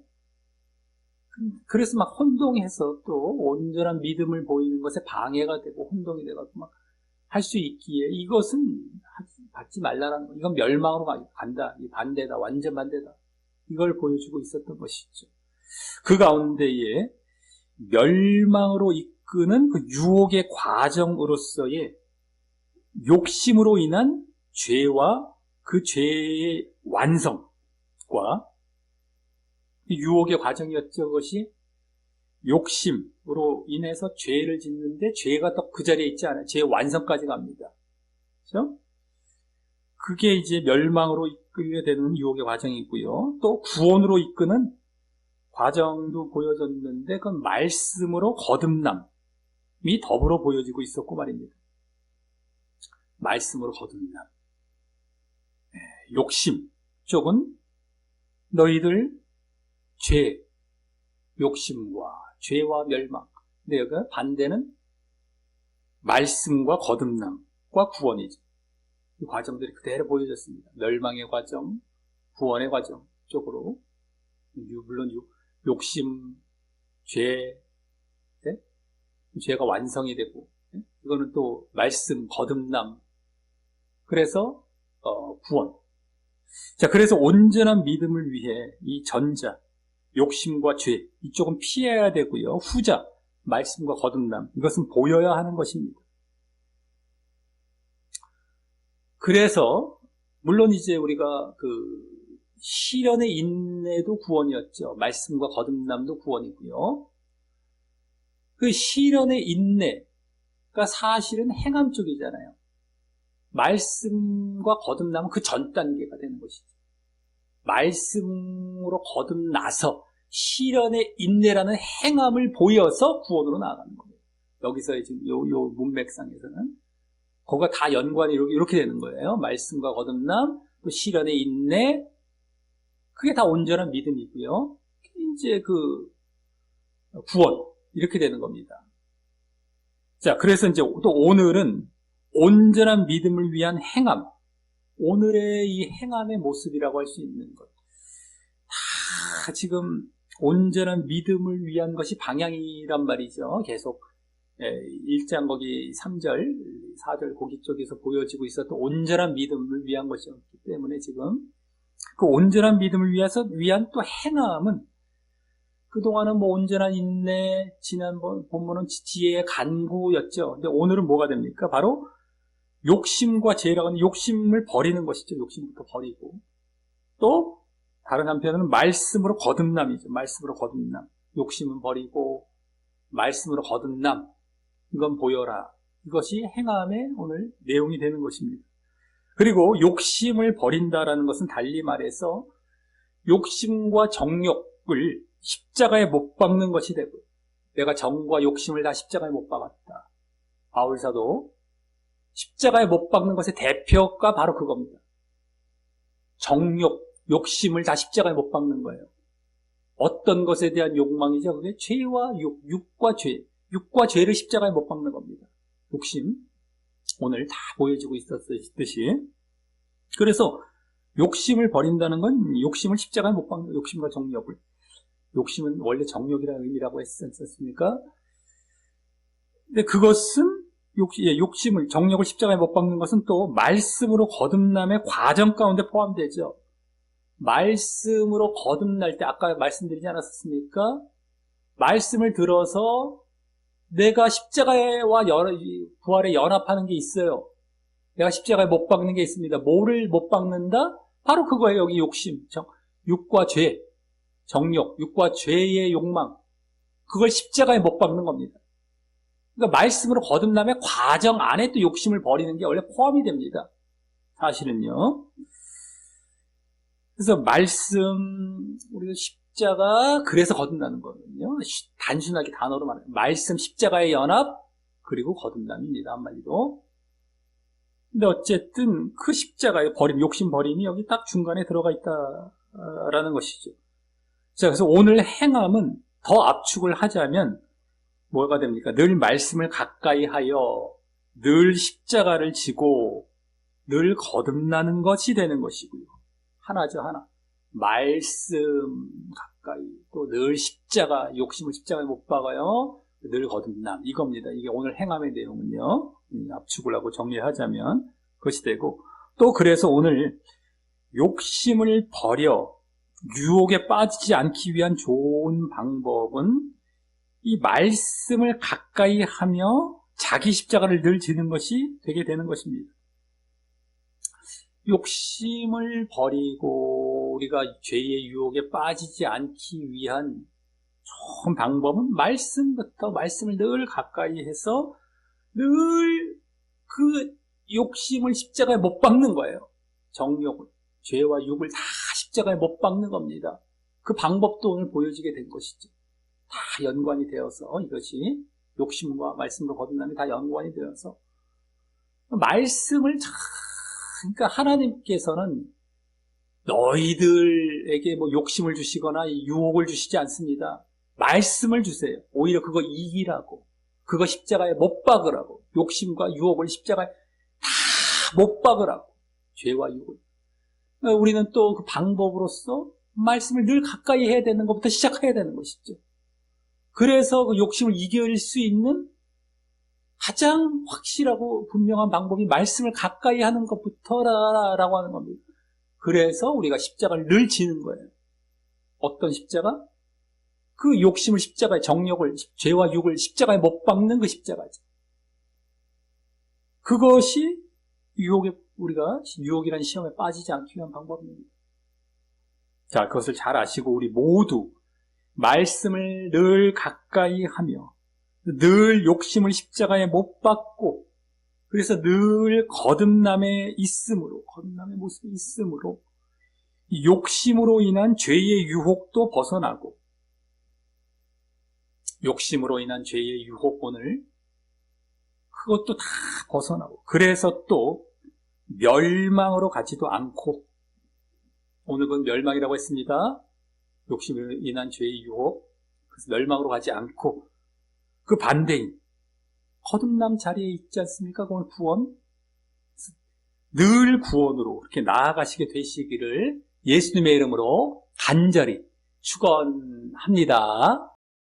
그래서 막 혼동해서 또 온전한 믿음을 보이는 것에 방해가 되고 혼동이 돼갖고 막 할 수 있기에 이것은 받지 말라라는 거, 이건 멸망으로 간다, 이 반대다, 완전 반대다, 이걸 보여주고 있었던 것이죠. 그 가운데에 멸망으로 이끄는 그 유혹의 과정으로서의 욕심으로 인한 죄와 그 죄의 완성과 유혹의 과정이었죠. 그것이 욕심으로 인해서 죄를 짓는데 죄가 또 그 자리에 있지 않아요. 죄의 완성까지 갑니다. 그렇죠? 그게 이제 멸망으로 이끌게 되는 유혹의 과정이고요. 또 구원으로 이끄는 과정도 보여졌는데 그건 말씀으로 거듭남이 더불어 보여지고 있었고 말입니다. 말씀으로 거듭남. 욕심 쪽은 너희들 죄, 욕심과 죄와 멸망. 근데 여기 반대는 말씀과 거듭남과 구원이죠. 이 과정들이 그대로 보여졌습니다. 멸망의 과정, 구원의 과정 쪽으로. 물론 욕심, 죄, 네? 죄가 완성이 되고, 네? 이거는 또 말씀, 거듭남. 그래서 구원. 자, 그래서 온전한 믿음을 위해 이 전자, 욕심과 죄, 이쪽은 피해야 되고요. 후자, 말씀과 거듭남, 이것은 보여야 하는 것입니다. 그래서 물론 이제 우리가 시련의 인내도 구원이었죠. 말씀과 거듭남도 구원이고요. 그 시련의 인내가 사실은 행함 쪽이잖아요. 말씀과 거듭남은 그 전 단계가 되는 것이죠. 말씀으로 거듭나서 시련의 인내라는 행함을 보여서 구원으로 나아가는 거예요. 여기서 지금 요 문맥상에서는 거기가 다 연관이 이렇게 되는 거예요. 말씀과 거듭남, 또 시련의 인내, 그게 다 온전한 믿음이고요. 이제 구원, 이렇게 되는 겁니다. 자, 그래서 이제 또 오늘은 온전한 믿음을 위한 행함, 오늘의 이 행함의 모습이라고 할 수 있는 것. 다 지금 온전한 믿음을 위한 것이 방향이란 말이죠. 계속 1장 거기 3절, 4절 거기 쪽에서 보여지고 있었던 온전한 믿음을 위한 것이었기 때문에 지금 그 온전한 믿음을 위한 또 행함은 그동안은 뭐 온전한 인내, 지난번 본문은 지혜의 간구였죠. 근데 오늘은 뭐가 됩니까? 바로 욕심과 죄라고 하는 욕심을 버리는 것이죠. 욕심부터 버리고. 또 다른 한편으로는 말씀으로 거듭남이죠. 말씀으로 거듭남. 욕심은 버리고 말씀으로 거듭남. 이건 보여라. 이것이 행함의 오늘 내용이 되는 것입니다. 그리고 욕심을 버린다라는 것은 달리 말해서 욕심과 정욕을 십자가에 못 박는 것이 되고, 내가 정과 욕심을 다 십자가에 못 박았다. 바울사도 십자가에 못 박는 것의 대표가 바로 그겁니다. 정욕, 욕심을 다 십자가에 못 박는 거예요. 어떤 것에 대한 욕망이죠? 그게 죄와 육과 죄. 육과 죄를 십자가에 못 박는 겁니다. 욕심. 오늘 다 보여지고 있었듯이. 그래서 욕심을 버린다는 건 욕심을 십자가에 못 박는 거예요. 욕심과 정욕을. 욕심은 원래 정욕이라는 의미라고 했었습니까? 근데 그것은 욕심을, 정욕을 십자가에 못 박는 것은 또 말씀으로 거듭남의 과정 가운데 포함되죠. 말씀으로 거듭날 때 아까 말씀드리지 않았습니까? 말씀을 들어서 내가 십자가와 부활에 연합하는 게 있어요. 내가 십자가에 못 박는 게 있습니다. 뭐를 못 박는다? 바로 그거예요. 여기 욕심, 육과 죄, 정욕, 육과 죄의 욕망. 그걸 십자가에 못 박는 겁니다. 그러니까 말씀으로 거듭남의 과정 안에 또 욕심을 버리는 게 원래 포함이 됩니다. 사실은요. 그래서 우리가 십자가, 그래서 거듭나는 거거든요. 단순하게 단어로 말해요. 말씀, 십자가의 연합, 그리고 거듭남입니다. 한마디로. 근데 어쨌든 그 십자가의 버림, 욕심 버림이 여기 딱 중간에 들어가 있다라는 것이죠. 자, 그래서 오늘 행함은 더 압축을 하자면 뭐가 됩니까? 늘 말씀을 가까이 하여 늘 십자가를 지고 늘 거듭나는 것이 되는 것이고요. 하나죠, 하나. 말씀 가까이, 또 늘 십자가, 욕심을 십자가에 못 박아요. 늘 거듭남. 이겁니다. 이게 오늘 행함의 내용은요. 압축을 하고 정리하자면 그것이 되고, 또 그래서 오늘 욕심을 버려 유혹에 빠지지 않기 위한 좋은 방법은 이 말씀을 가까이 하며 자기 십자가를 늘 지는 것이 되게 되는 것입니다. 욕심을 버리고 우리가 죄의 유혹에 빠지지 않기 위한 좋은 방법은 말씀을 늘 가까이 해서 늘 그 욕심을 십자가에 못 박는 거예요. 정욕을, 죄와 육을 다 십자가에 못 박는 겁니다. 그 방법도 오늘 보여지게 된 것이죠. 다 연관이 되어서 이것이 욕심과 말씀으로 거듭남이 다 연관이 되어서 말씀을 그러니까 하나님께서는 너희들에게 뭐 욕심을 주시거나 유혹을 주시지 않습니다. 말씀을 주세요. 오히려 그거 이기라고, 그거 십자가에 못 박으라고, 욕심과 유혹을 십자가에 다 못 박으라고, 죄와 유혹을. 우리는 또 그 방법으로서 말씀을 늘 가까이 해야 되는 것부터 시작해야 되는 것이죠. 그래서 그 욕심을 이길 수 있는 가장 확실하고 분명한 방법이 말씀을 가까이 하는 것부터라고 하는 겁니다. 그래서 우리가 십자가를 늘 지는 거예요. 어떤 십자가? 그 욕심을 십자가에, 정욕을, 죄와 육을 십자가에 못 박는 그 십자가죠. 그것이 우리가 유혹이라는 시험에 빠지지 않기 위한 방법입니다. 자, 그것을 잘 아시고 우리 모두 말씀을 늘 가까이 하며 늘 욕심을 십자가에 못 박고, 그래서 늘 거듭남의 모습이 있음으로 이 욕심으로 인한 죄의 유혹도 벗어나고, 욕심으로 인한 죄의 유혹 오늘 그것도 다 벗어나고, 그래서 또 멸망으로 가지도 않고, 오늘 그 멸망이라고 했습니다. 욕심으로 인한 죄의 유혹, 그래서 멸망으로 가지 않고 그 반대인 거듭남 자리에 있지 않습니까? 그건 구원, 늘 구원으로 이렇게 나아가시게 되시기를 예수님의 이름으로 간절히 축원합니다.